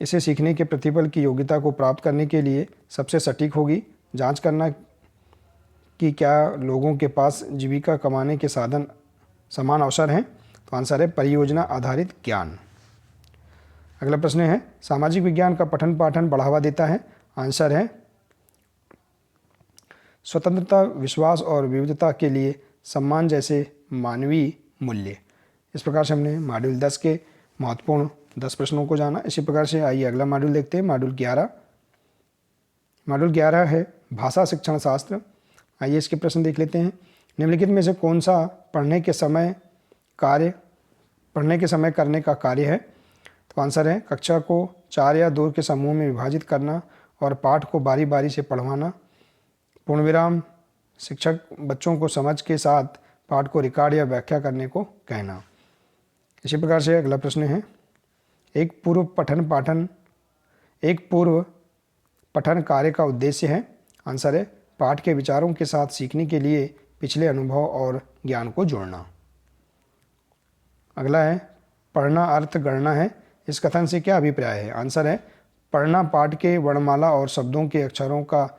[SPEAKER 1] इसे सीखने के प्रतिफल की योग्यता को प्राप्त करने के लिए सबसे सटीक होगी। जांच करना कि क्या लोगों के पास जीविका कमाने के साधन समान अवसर हैं। तो आंसर है परियोजना आधारित ज्ञान। अगला प्रश्न है सामाजिक विज्ञान का पठन पाठन बढ़ावा देता है। आंसर है स्वतंत्रता, विश्वास और विविधता के लिए सम्मान जैसे मानवीय मूल्य। इस प्रकार से हमने मॉड्यूल 10 के महत्वपूर्ण 10 प्रश्नों को जाना। इसी प्रकार से आइए अगला मॉड्यूल देखते हैं, मॉड्यूल 11। मॉड्यूल 11 है भाषा शिक्षण शास्त्र। आइए इसके प्रश्न देख लेते हैं। निम्नलिखित में से कौन सा पढ़ने के समय करने का कार्य है। तो आंसर है कक्षा को 4 या 2 के समूह में विभाजित करना और पाठ को बारी बारी से पढ़वाना। पूर्णविराम शिक्षक बच्चों को समझ के साथ पाठ को रिकॉर्ड या व्याख्या करने को कहना। इसी प्रकार से अगला प्रश्न है एक पूर्व पठन कार्य का उद्देश्य है। आंसर है पाठ के विचारों के साथ सीखने के लिए पिछले अनुभव और ज्ञान को जोड़ना। अगला है पढ़ना अर्थ गणना है। इस कथन से क्या अभिप्राय है। आंसर है पढ़ना पाठ के वर्णमाला और शब्दों के अक्षरों का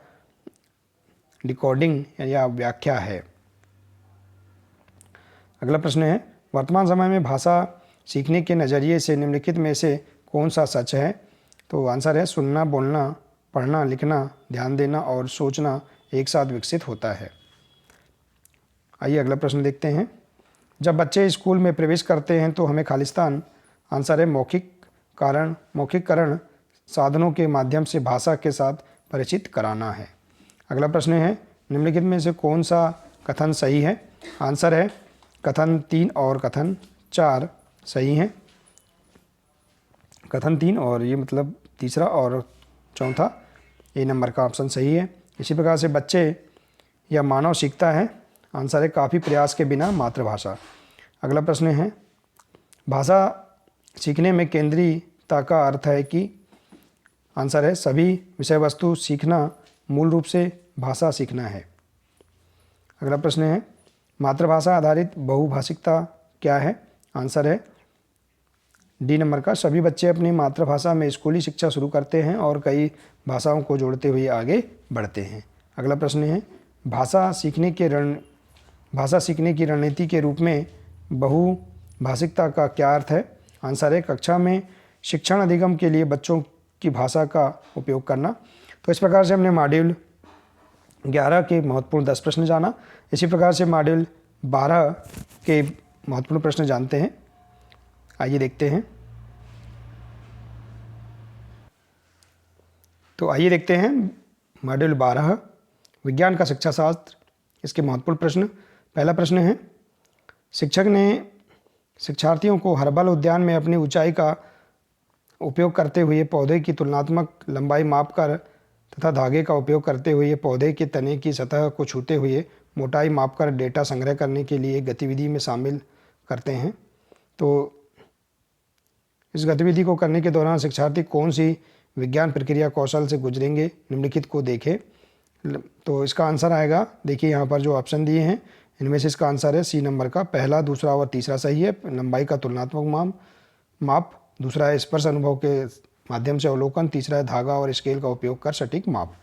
[SPEAKER 1] डिकोडिंग या व्याख्या है। अगला प्रश्न है वर्तमान समय में भाषा सीखने के नज़रिए से निम्नलिखित में से कौन सा सच है। तो आंसर है सुनना, बोलना, पढ़ना, लिखना, ध्यान देना और सोचना एक साथ विकसित होता है। आइए अगला प्रश्न देखते हैं। जब बच्चे स्कूल में प्रवेश करते हैं तो हमें खालिस्तान। आंसर है मौखिककरण साधनों के माध्यम से भाषा के साथ परिचित कराना है। अगला प्रश्न है निम्नलिखित में से कौन सा कथन सही है। आंसर है कथन 3 और कथन 4 सही हैं। कथन 3 और ये मतलब तीसरा और चौथा ए नंबर का ऑप्शन सही है। इसी प्रकार से बच्चे या मानव सीखता है। आंसर है काफ़ी प्रयास के बिना मातृभाषा। अगला प्रश्न है भाषा सीखने में केंद्रीयता का अर्थ है कि। आंसर है सभी विषय वस्तु सीखना मूल रूप से भाषा सीखना है। अगला प्रश्न है मातृभाषा आधारित बहुभाषिकता क्या है। आंसर है डी नंबर का सभी बच्चे अपनी मातृभाषा में स्कूली शिक्षा शुरू करते हैं और कई भाषाओं को जोड़ते हुए आगे बढ़ते हैं। अगला प्रश्न है भाषा सीखने की रणनीति के रूप में बहुभाषिकता का क्या अर्थ है। आंसर है कक्षा में शिक्षण अधिगम के लिए बच्चों की भाषा का उपयोग करना। तो इस प्रकार से हमने मॉड्यूल 11 के महत्वपूर्ण 10 प्रश्न जाना। इसी प्रकार से मॉड्यूल 12 के महत्वपूर्ण प्रश्न जानते हैं। आइए देखते हैं। तो आइए देखते हैं मॉड्यूल 12 विज्ञान का शिक्षा शास्त्र, इसके महत्वपूर्ण प्रश्न। पहला प्रश्न है शिक्षक ने शिक्षार्थियों को हर्बल उद्यान में अपनी ऊंचाई का उपयोग करते हुए पौधे की तुलनात्मक लंबाई मापकर तथा धागे का उपयोग करते हुए पौधे के तने की सतह को छूते हुए मोटाई मापकर डेटा संग्रह करने के लिए गतिविधि में शामिल करते हैं। तो इस गतिविधि को करने के दौरान शिक्षार्थी कौन सी विज्ञान प्रक्रिया कौशल से गुजरेंगे, निम्नलिखित को देखें। तो इसका आंसर आएगा, देखिए यहाँ पर जो ऑप्शन दिए हैं इनमें से इसका आंसर है सी नंबर का पहला, दूसरा और तीसरा सही है। लंबाई का तुलनात्मक माप, दूसरा है स्पर्श अनुभव के माध्यम से अवलोकन, तीसरा है धागा और स्केल का उपयोग कर सटीक माप।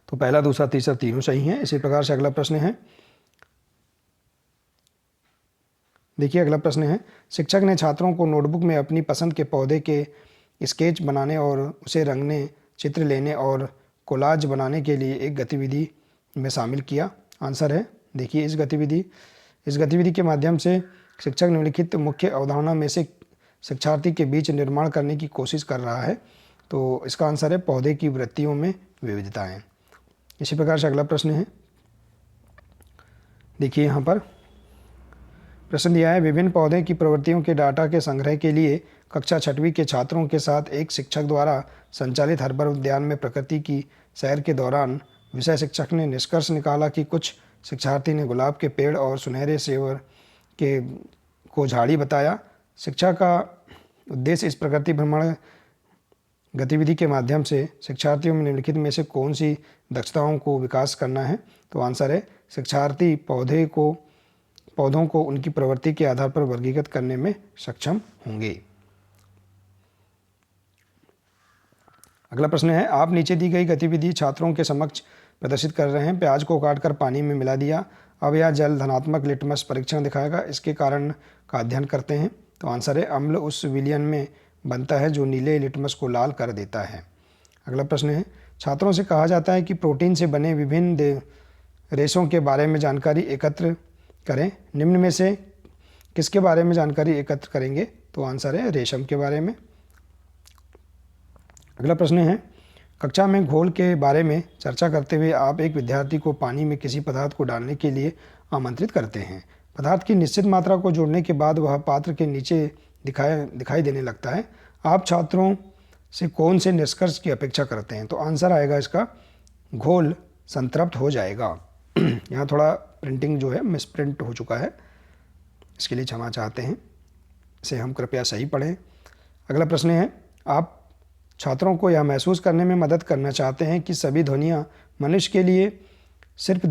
[SPEAKER 1] तो पहला, दूसरा, तीसरा तीनों सही हैं। इसी प्रकार से अगला प्रश्न है, देखिए अगला प्रश्न है शिक्षक ने छात्रों को नोटबुक में अपनी पसंद के पौधे के स्केच बनाने और उसे रंगने, चित्र लेने और कोलाज बनाने के लिए एक गतिविधि में शामिल किया। आंसर है, देखिए इस गतिविधि के माध्यम से शिक्षक निम्नलिखित मुख्य अवधारणा में से शिक्षार्थी के बीच निर्माण करने की कोशिश कर रहा है। तो इसका आंसर है पौधे की वृत्तियों में विविधताएं। इसी प्रकार से अगला प्रश्न है, देखिए यहाँ पर प्रश्न दिया है विभिन्न पौधे की प्रवृत्तियों के डाटा के संग्रह के लिए कक्षा 6वीं के छात्रों के साथ एक शिक्षक द्वारा संचालित हर्बल उद्यान में प्रकृति की सैर के दौरान विषय शिक्षक ने निष्कर्ष निकाला कि कुछ शिक्षार्थी ने गुलाब के पेड़ और सुनहरे सेवर को झाड़ी बताया। शिक्षा का उद्देश्य इस प्रकृति भ्रमण गतिविधि के माध्यम से शिक्षार्थियों में निम्नलिखित में से कौन सी दक्षताओं को विकास करना है। तो आंसर है शिक्षार्थी पौधों को उनकी प्रवृत्ति के आधार पर वर्गीकृत करने में सक्षम होंगे। अगला प्रश्न है, आप नीचे दी गई गतिविधि छात्रों के समक्ष प्रदर्शित कर रहे हैं। प्याज को काटकर पानी में मिला दिया। अब यह जल धनात्मक लिटमस परीक्षण दिखाएगा। इसके कारण का अध्ययन करते हैं। तो आंसर है, अम्ल उस विलयन में बनता है जो नीले लिटमस को लाल कर देता है। अगला प्रश्न है, छात्रों से कहा जाता है कि प्रोटीन से बने विभिन्न रेशों के बारे में जानकारी एकत्र करें। निम्न में से किसके बारे में जानकारी एकत्र करेंगे? तो आंसर है रेशम के बारे में। अगला प्रश्न है, कक्षा में घोल के बारे में चर्चा करते हुए आप एक विद्यार्थी को पानी में किसी पदार्थ को डालने के लिए आमंत्रित करते हैं। पदार्थ की निश्चित मात्रा को जोड़ने के बाद वह पात्र के नीचे दिखाई देने लगता है। आप छात्रों से कौन से निष्कर्ष की अपेक्षा करते हैं? तो आंसर आएगा इसका, घोल संतृप्त हो जाएगा। यहाँ थोड़ा प्रिंटिंग जो है मिसप्रिंट हो चुका है, इसके लिए क्षमा चाहते हैं। इसे हम कृपया सही पढ़ें। अगला प्रश्न है, आप छात्रों को यह महसूस करने में मदद करना चाहते हैं कि सभी ध्वनियाँ मनुष्य के लिए सिर्फ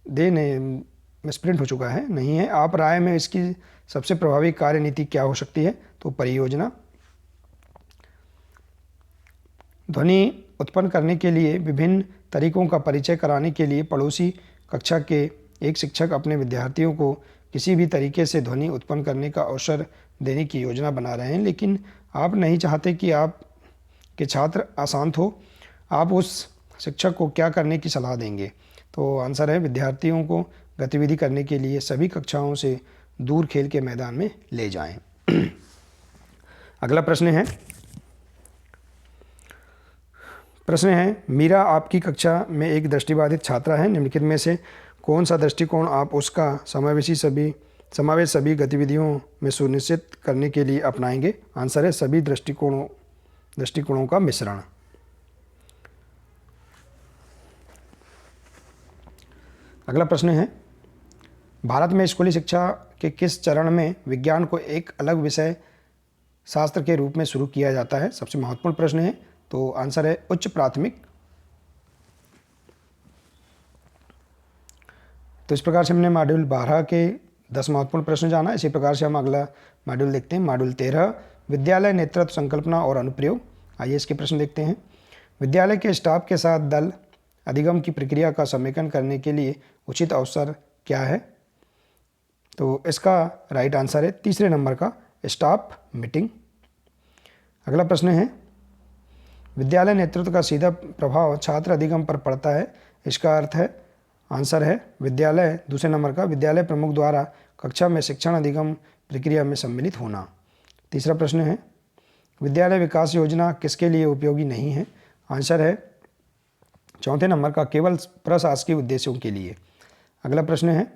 [SPEAKER 1] दे नहीं, मिसप्रिंट हो चुका है, नहीं है। आप राय में इसकी सबसे प्रभावी कार्यनीति क्या हो सकती है? तो परियोजना। ध्वनि उत्पन्न करने के लिए विभिन्न तरीकों का परिचय कराने के लिए पड़ोसी कक्षा के एक शिक्षक अपने विद्यार्थियों को किसी भी तरीके से ध्वनि उत्पन्न करने का अवसर देने की योजना बना रहे हैं, लेकिन आप नहीं चाहते कि आपके छात्र अशांत हो। आप उस शिक्षक को क्या करने की सलाह देंगे? तो आंसर है, विद्यार्थियों को गतिविधि करने के लिए सभी कक्षाओं से दूर खेल के मैदान में ले जाएं। अगला प्रश्न है, मीरा आपकी कक्षा में एक दृष्टिबाधित छात्रा है। निम्नलिखित में से कौन सा दृष्टिकोण आप उसका समावेश सभी गतिविधियों में सुनिश्चित करने के लिए अपनाएंगे? आंसर है, सभी दृष्टिकोणों का मिश्रण। अगला प्रश्न है, भारत में स्कूली शिक्षा के किस चरण में विज्ञान को एक अलग विषय शास्त्र के रूप में शुरू किया जाता है? सबसे महत्वपूर्ण प्रश्न है। तो आंसर है, उच्च प्राथमिक। तो इस प्रकार से हमने मॉड्यूल 12 के 10 महत्वपूर्ण प्रश्न जाना। इसी प्रकार से हम अगला मॉड्यूल देखते हैं, मॉड्यूल 13, विद्यालय नेतृत्व संकल्पना और अनुप्रयोग। आइए इसके प्रश्न देखते हैं। विद्यालय के स्टाफ के साथ दल अधिगम की प्रक्रिया का समेकन करने के लिए उचित अवसर क्या है? तो इसका राइट आंसर है तीसरे नंबर का, स्टाफ मीटिंग। अगला प्रश्न है, विद्यालय नेतृत्व का सीधा प्रभाव छात्र अधिगम पर पड़ता है। इसका अर्थ है, आंसर है विद्यालय, दूसरे नंबर का, विद्यालय प्रमुख द्वारा कक्षा में शिक्षण अधिगम प्रक्रिया में सम्मिलित होना। तीसरा प्रश्न है, विद्यालय विकास योजना किसके लिए उपयोगी नहीं है? आंसर है चौथे नंबर का, केवल प्रशासकीय उद्देश्यों के लिए। अगला प्रश्न है,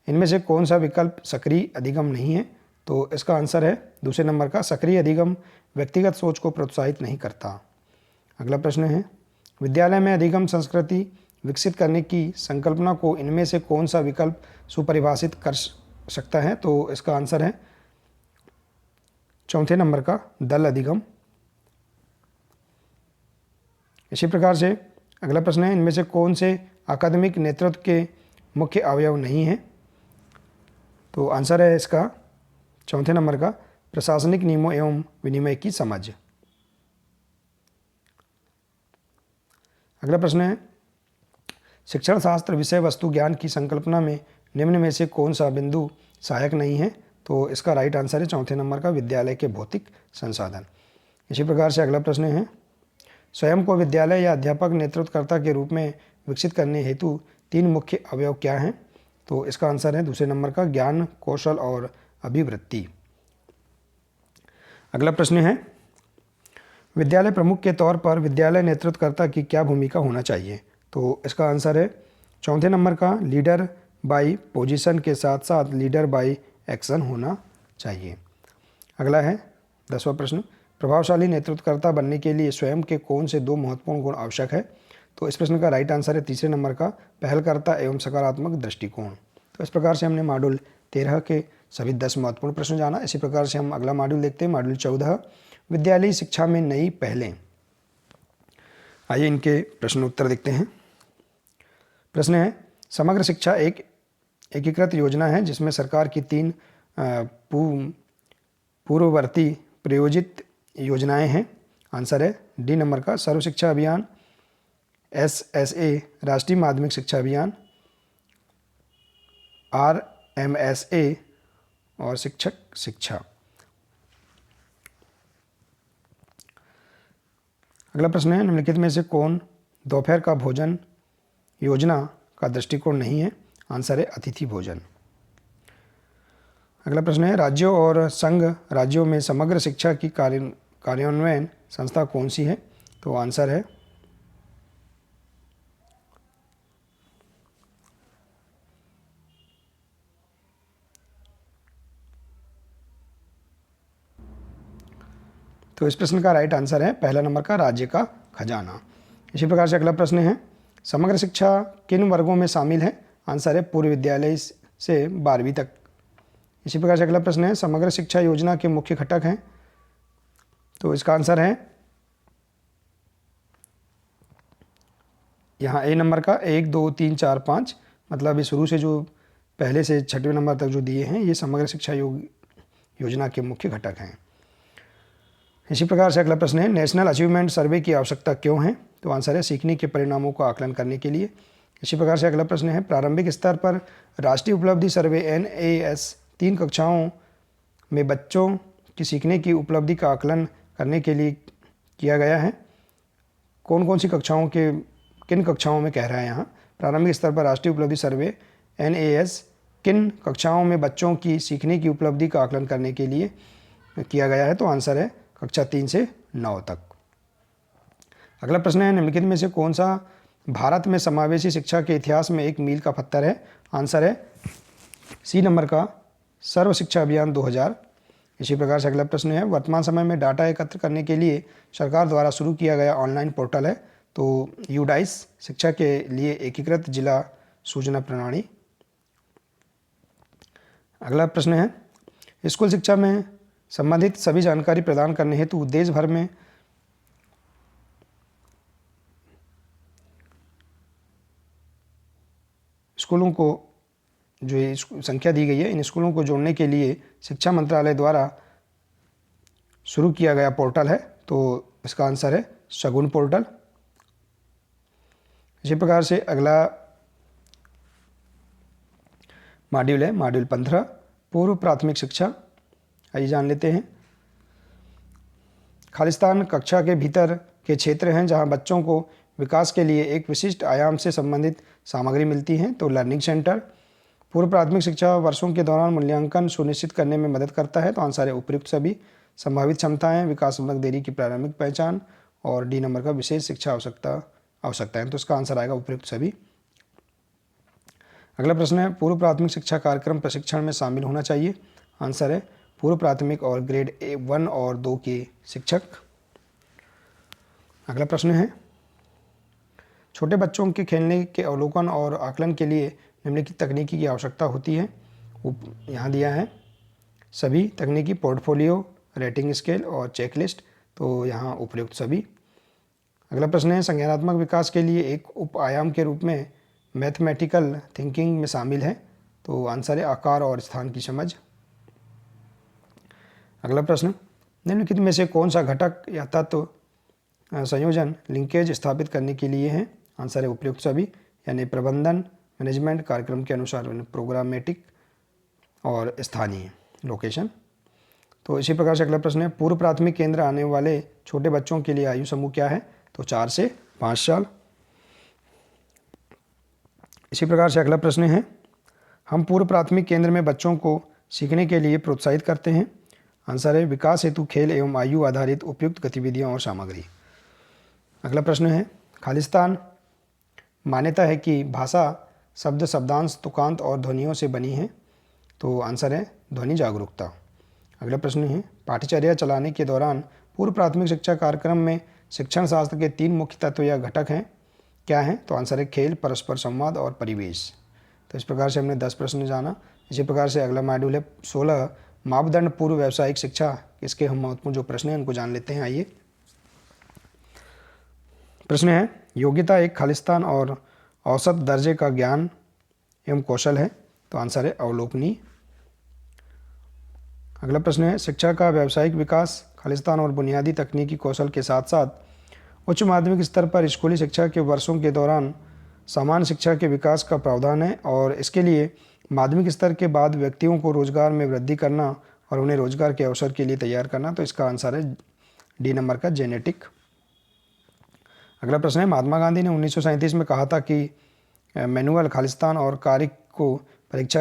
[SPEAKER 1] इनमें से कौन सा विकल्प सक्रिय अधिगम नहीं है? तो इसका आंसर है दूसरे नंबर का, सक्रिय अधिगम व्यक्तिगत सोच को प्रोत्साहित नहीं करता। अगला प्रश्न है, विद्यालय में अधिगम संस्कृति विकसित करने की संकल्पना को इनमें से कौन सा विकल्प सुपरिभाषित कर सकता है? तो इसका आंसर है चौथे नंबर का, दल अधिगम। इसी प्रकार से अगला प्रश्न है, इनमें से कौन से अकादमिक नेतृत्व के मुख्य अवयव नहीं हैं? तो आंसर है इसका चौथे नंबर का, प्रशासनिक नियमों एवं विनिमय की समझ। अगला प्रश्न है, शिक्षण शास्त्र विषय वस्तु ज्ञान की संकल्पना में निम्न में से कौन सा बिंदु सहायक नहीं है? तो इसका राइट आंसर है चौथे नंबर का, विद्यालय के भौतिक संसाधन। इसी प्रकार से अगला प्रश्न है, स्वयं को विद्यालय या अध्यापक नेतृत्वकर्ता के रूप में विकसित करने हेतु 3 मुख्य अवयव क्या हैं? तो इसका आंसर है दूसरे नंबर का, ज्ञान, कौशल और अभिवृत्ति। अगला प्रश्न है, विद्यालय प्रमुख के तौर पर विद्यालय नेतृत्वकर्ता की क्या भूमिका होना चाहिए? तो इसका आंसर है चौथे नंबर का, लीडर बाय पोजीशन के साथ साथ लीडर बाय एक्शन होना चाहिए। अगला है 10वां प्रश्न, प्रभावशाली नेतृत्वकर्ता बनने के लिए स्वयं के कौन से 2 महत्वपूर्ण गुण आवश्यक है? तो इस प्रश्न का राइट आंसर है तीसरे नंबर का, पहलकर्ता एवं सकारात्मक दृष्टिकोण। तो इस प्रकार से हमने मॉड्यूल 13 के सभी 10 महत्वपूर्ण प्रश्न जाना। इसी प्रकार से हम अगला मॉड्यूल देखते हैं, मॉड्यूल 14, विद्यालयी शिक्षा में नई पहलें। आइए इनके प्रश्न उत्तर देखते हैं। प्रश्न है, समग्र शिक्षा एक एकीकृत योजना है जिसमें सरकार की 3 पूर्ववर्ती प्रायोजित योजनाएं हैं? आंसर है डी नंबर का सर्व शिक्षा अभियान, SSA राष्ट्रीय माध्यमिक शिक्षा अभियान, RMSA और शिक्षक शिक्षा। अगला प्रश्न है निम्नलिखित में से कौन दोपहर का भोजन योजना का दृष्टिकोण नहीं है? आंसर है अतिथि भोजन। अगला प्रश्न है राज्यों और संघ राज्यों में समग्र शिक्षा की कार्यान्वयन संस्था कौन सी है? तो आंसर है तो इस प्रश्न का राइट आंसर है पहला नंबर का राज्य का खजाना। इसी प्रकार से अगला प्रश्न है समग्र शिक्षा किन वर्गों में शामिल है? आंसर है पूर्व विद्यालय से 12वीं तक। इसी प्रकार से अगला प्रश्न है समग्र शिक्षा योजना के मुख्य घटक हैं? तो इसका आंसर है यहाँ ए नंबर का 1 2 3 4 5, मतलब ये शुरू से जो पहले से 6वें नंबर तक जो दिए हैं ये समग्र शिक्षा योजना के मुख्य घटक हैं। इसी प्रकार से अगला प्रश्न है नेशनल अचीवमेंट सर्वे की आवश्यकता क्यों है? तो आंसर है सीखने के परिणामों का आकलन करने के लिए। इसी प्रकार से अगला प्रश्न है प्रारंभिक स्तर पर राष्ट्रीय उपलब्धि सर्वे NAS 3 कक्षाओं में बच्चों की सीखने की उपलब्धि का आकलन करने के लिए किया गया है। कौन कौन सी कक्षाओं के किन कक्षाओं में कह रहा है यहाँ? प्रारंभिक स्तर पर राष्ट्रीय उपलब्धि सर्वे NAS किन कक्षाओं में बच्चों की सीखने की उपलब्धि का आकलन करने के लिए किया गया है? तो आंसर है कक्षा 3 से 9 तक। अगला प्रश्न है निम्नलिखित में से कौन सा भारत में समावेशी शिक्षा के इतिहास में एक मील का पत्थर है? आंसर है सी नंबर का सर्व शिक्षा अभियान 2000। इसी प्रकार से अगला प्रश्न है वर्तमान समय में डाटा एकत्र करने के लिए सरकार द्वारा शुरू किया गया ऑनलाइन पोर्टल है? तो यूडाइस शिक्षा के लिए एकीकृत जिला सूचना प्रणाली। अगला प्रश्न है स्कूल शिक्षा में संबंधित सभी जानकारी प्रदान करने हेतु देश भर में स्कूलों को जो ये संख्या दी गई है इन स्कूलों को जोड़ने के लिए शिक्षा मंत्रालय द्वारा शुरू किया गया पोर्टल है। तो इसका आंसर है शगुन पोर्टल। इसी प्रकार से अगला मॉड्यूल है मॉड्यूल 15 पूर्व प्राथमिक शिक्षा। आइए जान लेते हैं। खालिस्तान कक्षा के भीतर के क्षेत्र हैं जहां बच्चों को विकास के लिए एक विशिष्ट आयाम से संबंधित सामग्री मिलती है। तो लर्निंग सेंटर पूर्व प्राथमिक शिक्षा वर्षों के दौरान मूल्यांकन सुनिश्चित करने में मदद करता है। तो आंसर है उपयुक्त सभी। संभावित क्षमताएं विकासात्मक देरी की प्रारंभिक पहचान और डी नंबर का विशेष शिक्षा आवश्यकताएं। तो इसका आंसर आएगा उपयुक्त सभी। अगला प्रश्न है पूर्व प्राथमिक शिक्षा कार्यक्रम प्रशिक्षण में शामिल होना चाहिए? आंसर है पूर्व प्राथमिक और ग्रेड 1 और 2 के शिक्षक। अगला प्रश्न है छोटे बच्चों के खेलने के अवलोकन और आकलन के लिए निम्नलिखित तकनीकी की आवश्यकता होती है? यहाँ दिया है सभी तकनीकी पोर्टफोलियो, रेटिंग स्केल और चेकलिस्ट। तो यहाँ उपयुक्त सभी। अगला प्रश्न है संज्ञानात्मक विकास के लिए एक उप आयाम के रूप में मैथमेटिकल थिंकिंग में शामिल है? तो आंसर है आकार और स्थान की समझ। अगला प्रश्न निम्नलिखित में से कौन सा घटक या तत्व संयोजन लिंकेज स्थापित करने के लिए है? आंसर है उपयुक्त सभी, यानी प्रबंधन मैनेजमेंट कार्यक्रम के अनुसार प्रोग्रामेटिक और स्थानीय लोकेशन। तो इसी प्रकार से अगला प्रश्न है पूर्व प्राथमिक केंद्र आने वाले छोटे बच्चों के लिए आयु समूह क्या है? तो 4 से 5 साल। इसी प्रकार से अगला प्रश्न है हम पूर्व प्राथमिक केंद्र में बच्चों को सीखने के लिए प्रोत्साहित करते हैं? आंसर है विकास हेतु खेल एवं आयु आधारित उपयुक्त गतिविधियां और सामग्री। अगला प्रश्न है खालिस्तान मान्यता है कि भाषा शब्द शब्दांश तुकांत और ध्वनियों से बनी है? तो आंसर है ध्वनि जागरूकता। अगला प्रश्न है पाठ्यचर्या चलाने के दौरान पूर्व प्राथमिक शिक्षा कार्यक्रम में शिक्षण शास्त्र के 3 मुख्य तत्व या घटक हैं, क्या हैं? तो आंसर है खेल, परस्पर संवाद और परिवेश। तो इस प्रकार से हमने 10 प्रश्न जाना। इसी प्रकार से अगला मॉड्यूल है 16 मापदंड पूर्व व्यावसायिक शिक्षा। इसके हम महत्वपूर्ण जो प्रश्न हैं उनको जान लेते हैं। आइए प्रश्न है योग्यता एक खालिस्तान और औसत दर्जे का ज्ञान एवं कौशल है? तो आंसर है अवलोकनीय। अगला प्रश्न है, शिक्षा का व्यावसायिक विकास खालिस्तान और बुनियादी तकनीकी कौशल के साथ साथ उच्च माध्यमिक स्तर पर स्कूली शिक्षा के वर्षों के दौरान सामान्य शिक्षा के विकास का प्रावधान है और इसके लिए माध्यमिक स्तर के बाद व्यक्तियों को रोजगार में वृद्धि करना और उन्हें रोजगार के अवसर के लिए तैयार करना। तो इसका आंसर है डी नंबर का जेनेटिक। अगला प्रश्न है, महात्मा गांधी ने 1937 में कहा था कि मैनुअल खालिस्तान और कारिक को परीक्षा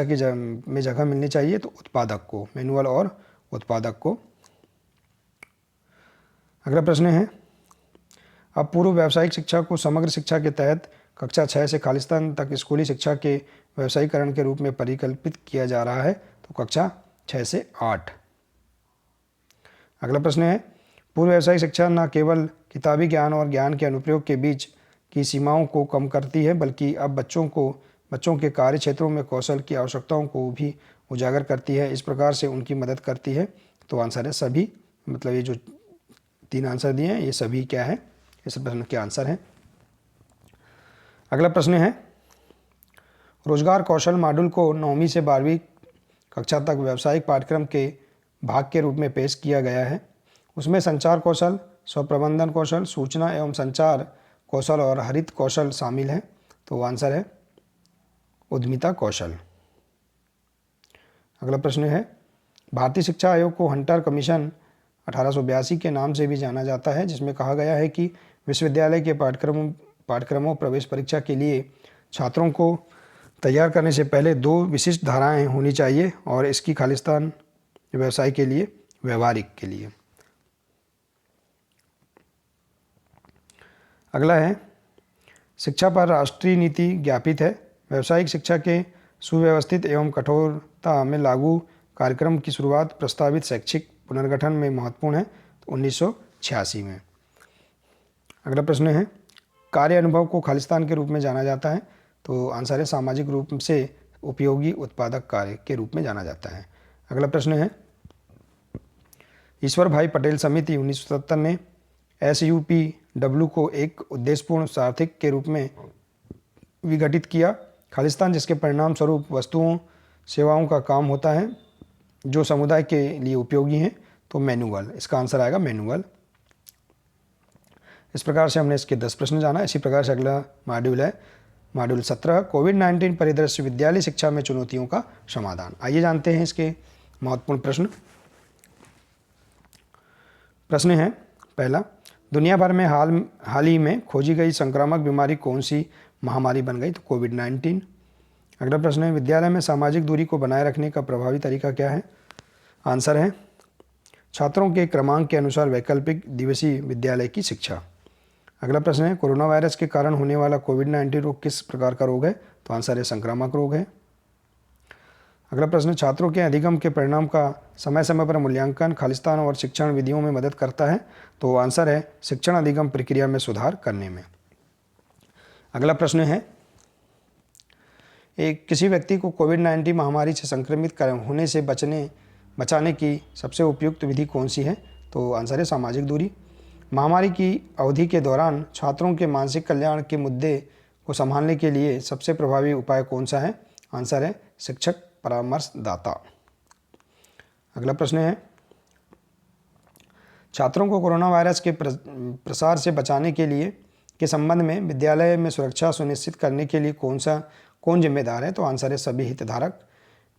[SPEAKER 1] में जगह मिलनी चाहिए, तो उत्पादक को, मैनुअल और उत्पादक को। अगला प्रश्न है, अब पूर्व व्यावसायिक शिक्षा को समग्र शिक्षा के तहत कक्षा 6 से खालिस्तान तक स्कूली शिक्षा के व्यावसायीकरण के रूप में परिकल्पित किया जा रहा है, तो कक्षा 6 से 8। अगला प्रश्न है, पूर्व व्यावसायिक शिक्षा न केवल किताबी ज्ञान और ज्ञान के अनुप्रयोग के बीच की सीमाओं को कम करती है, बल्कि अब बच्चों के कार्य क्षेत्रों में कौशल की आवश्यकताओं को भी उजागर करती है। इस प्रकार से उनकी मदद करती है। तो आंसर है सभी, मतलब ये जो 3 आंसर दिए हैं ये सभी क्या है, इस प्रश्न के आंसर हैं। अगला प्रश्न है, रोजगार कौशल मॉड्यूल को 9वीं से 12वीं कक्षा तक व्यावसायिक पाठ्यक्रम के भाग के रूप में पेश किया गया है। उसमें संचार कौशल, स्वप्रबंधन कौशल, सूचना एवं संचार कौशल और हरित कौशल शामिल है। तो आंसर है उद्यमिता कौशल। अगला प्रश्न है, भारतीय शिक्षा आयोग को हंटर कमीशन 1882 के नाम से भी जाना जाता है, जिसमें कहा गया है कि विश्वविद्यालय के पाठ्यक्रमों प्रवेश परीक्षा के लिए छात्रों को तैयार करने से पहले 2 विशिष्ट धाराएं होनी चाहिए और इसकी खालिस्तान व्यवसाय के लिए, व्यवहारिक के लिए। अगला है, शिक्षा पर राष्ट्रीय नीति ज्ञापित है। व्यावसायिक शिक्षा के सुव्यवस्थित एवं कठोरता में लागू कार्यक्रम की शुरुआत प्रस्तावित शैक्षिक पुनर्गठन में महत्वपूर्ण है, तो 1986 में। अगला प्रश्न है, कार्य अनुभव को खालिस्तान के रूप में जाना जाता है, तो आंसर है सामाजिक रूप से उपयोगी उत्पादक कार्य के रूप में जाना जाता है। अगला प्रश्न है, ईश्वर भाई पटेल समिति 1977 ने SUPW को एक उद्देश्यपूर्ण सार्थक के रूप में विघटित किया। खालिस्तान जिसके परिणाम स्वरूप वस्तुओं सेवाओं का काम होता है जो समुदाय के लिए उपयोगी हैं, तो मैनुअल, इसका आंसर आएगा मैनुअल। इस प्रकार से हमने इसके 10 प्रश्न जाना। इसी प्रकार से अगला मॉड्यूल है मॉड्यूल 17, कोविड-19 परिदृश्य विद्यालय शिक्षा में चुनौतियों का समाधान। आइए जानते हैं इसके महत्वपूर्ण प्रश्न। प्रश्न है पहला, दुनिया भर में हाल ही में खोजी गई संक्रामक बीमारी कौन सी महामारी बन गई, तो कोविड-19। अगला प्रश्न है, विद्यालय में सामाजिक दूरी को बनाए रखने का प्रभावी तरीका क्या है, आंसर है छात्रों के क्रमांक के अनुसार वैकल्पिक दिवसीय विद्यालय की शिक्षा। अगला प्रश्न है, कोरोना वायरस के कारण होने वाला कोविड-19 रोग किस प्रकार का रोग है, तो आंसर है संक्रामक रोग है। अगला प्रश्न, छात्रों के अधिगम के परिणाम का समय समय पर मूल्यांकन खालिस्तान और शिक्षण विधियों में मदद करता है, तो आंसर है शिक्षण अधिगम प्रक्रिया में सुधार करने में। अगला प्रश्न है, किसी व्यक्ति को कोविड-19 महामारी से संक्रमित होने से बचाने की सबसे उपयुक्त विधि कौन सी है, तो आंसर है सामाजिक दूरी। महामारी की अवधि के दौरान छात्रों के मानसिक कल्याण के मुद्दे को संभालने के लिए सबसे प्रभावी उपाय कौन सा है, आंसर है शिक्षक परामर्शदाता। अगला प्रश्न है, छात्रों को कोरोना वायरस के प्रसार से बचाने के संबंध में विद्यालय में सुरक्षा सुनिश्चित करने के लिए कौन जिम्मेदार है, तो आंसर है सभी हितधारक।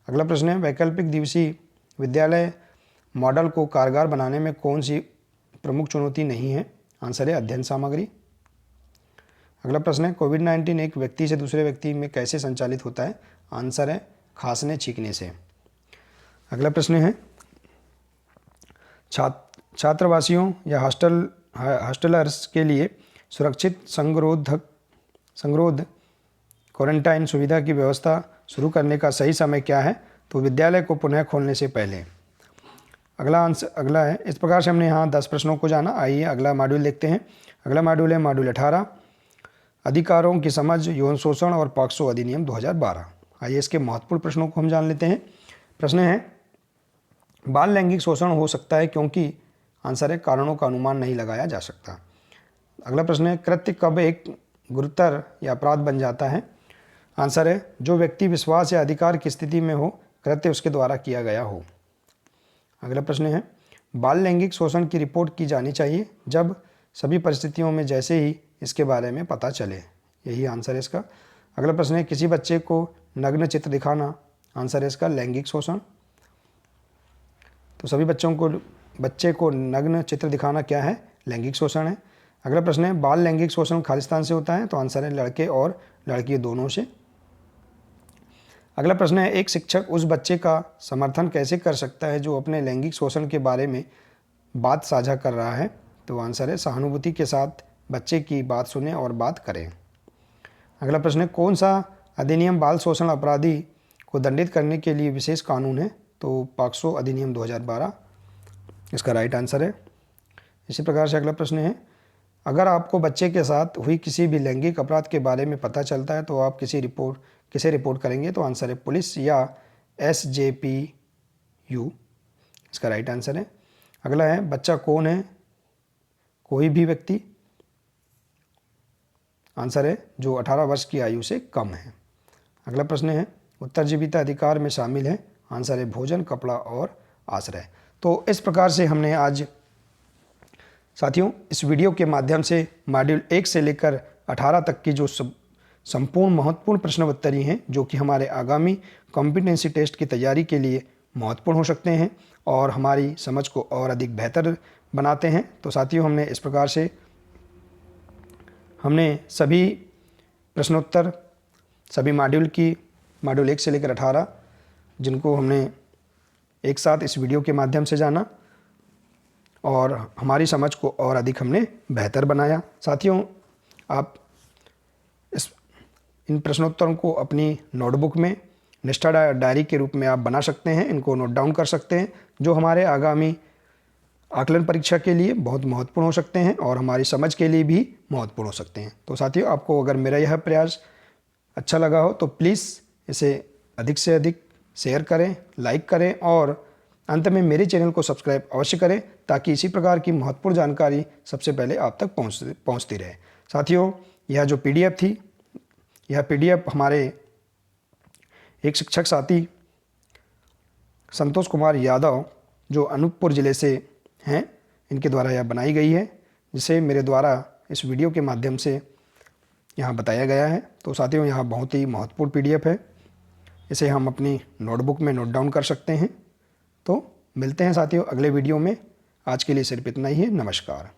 [SPEAKER 1] अगला प्रश्न है, वैकल्पिक दिवसीय विद्यालय मॉडल को कारगर बनाने में कौन सी प्रमुख चुनौती नहीं है, आंसर है अध्ययन सामग्री। अगला प्रश्न है, कोविड-19 एक व्यक्ति से दूसरे व्यक्ति में कैसे संचालित होता है, आंसर है खांसने छींकने से। अगला प्रश्न है, छात्रवासियों या हॉस्टलर्स के लिए सुरक्षित संगरोध क्वारंटाइन सुविधा की व्यवस्था शुरू करने का सही समय क्या है, तो विद्यालय को पुनः खोलने से पहले। अगला है, इस प्रकार से हमने यहाँ 10 प्रश्नों को जाना। आइए अगला मॉड्यूल देखते हैं। अगला मॉड्यूल है मॉड्यूल 18, अधिकारों की समझ, यौन शोषण और पॉक्सो अधिनियम 2012। आइए इसके महत्वपूर्ण प्रश्नों को हम जान लेते हैं। प्रश्न है, बाल लैंगिक शोषण हो सकता है क्योंकि, आंसर है कारणों का अनुमान नहीं लगाया जा सकता। अगला प्रश्न है, कृत्य कब एक गुरुतर या अपराध बन जाता है, आंसर है जो व्यक्ति विश्वास या अधिकार की स्थिति में हो, कृत्य उसके द्वारा किया गया हो। अगला प्रश्न है, बाल लैंगिक शोषण की रिपोर्ट की जानी चाहिए जब सभी परिस्थितियों में जैसे ही इसके बारे में पता चले। यही आंसर है इसका। अगला प्रश्न है, किसी बच्चे को नग्न चित्र दिखाना। आंसर है इसका लैंगिक शोषण। तो सभी बच्चे को नग्न चित्र दिखाना क्या है? लैंगिक शोषण है। अगला प्रश्न है, बाल लैंगिक शोषण खालिस्तान से होता है। तो आंसर है लड़के और लड़की दोनों से। अगला प्रश्न है, एक शिक्षक उस बच्चे का समर्थन कैसे कर सकता है जो अपने लैंगिक शोषण के बारे में बात साझा कर रहा है? तो आंसर है सहानुभूति के साथ बच्चे की बात सुने और बात करें। अगला प्रश्न है, कौन सा अधिनियम बाल शोषण अपराधी को दंडित करने के लिए विशेष कानून है? तो पॉक्सो अधिनियम 2012 इसका राइट आंसर है। इसी प्रकार से अगला प्रश्न है, अगर आपको बच्चे के साथ हुई किसी भी लैंगिक अपराध के बारे में पता चलता है तो आप किसे रिपोर्ट करेंगे? तो आंसर है पुलिस या SJPU इसका राइट आंसर है। अगला है, बच्चा कौन है? कोई भी व्यक्ति। आंसर है जो 18 वर्ष की आयु से कम है। अगला प्रश्न है, उत्तरजीविता अधिकार में शामिल है। आंसर है भोजन, कपड़ा और आश्रय। तो इस प्रकार से हमने आज साथियों इस वीडियो के माध्यम से मॉड्यूल 1 से लेकर 18 तक की जो संपूर्ण महत्वपूर्ण प्रश्नोत्तरी हैं जो कि हमारे आगामी कॉम्पिटेंसी टेस्ट की तैयारी के लिए महत्वपूर्ण हो सकते हैं और हमारी समझ को और अधिक बेहतर बनाते हैं। तो साथियों हमने इस प्रकार से सभी प्रश्नोत्तर सभी मॉड्यूल 1 से लेकर 18 जिनको हमने एक साथ इस वीडियो के माध्यम से जाना और हमारी समझ को और अधिक हमने बेहतर बनाया। साथियों आप इन प्रश्नोत्तरों को अपनी नोटबुक में निष्ठा डायरी के रूप में आप बना सकते हैं, इनको नोट डाउन कर सकते हैं, जो हमारे आगामी आकलन परीक्षा के लिए बहुत महत्वपूर्ण हो सकते हैं और हमारी समझ के लिए भी महत्वपूर्ण हो सकते हैं। तो साथियों आपको अगर मेरा यह प्रयास अच्छा लगा हो तो प्लीज़ इसे अधिक से अधिक शेयर करें, लाइक करें और अंत में मेरे चैनल को सब्सक्राइब अवश्य करें ताकि इसी प्रकार की महत्वपूर्ण जानकारी सबसे पहले आप तक पहुंचती रहे। साथियों यह जो PDF थी, यह PDF हमारे एक शिक्षक साथी संतोष कुमार यादव जो अनूपपुर ज़िले से हैं, इनके द्वारा यह बनाई गई है, जिसे मेरे द्वारा इस वीडियो के माध्यम से यहाँ बताया गया है। तो साथियों यह बहुत ही महत्वपूर्ण PDF है, इसे हम अपनी नोटबुक में नोट डाउन कर सकते हैं। तो मिलते हैं साथियों अगले वीडियो में। आज के लिए सिर्फ इतना ही है। नमस्कार।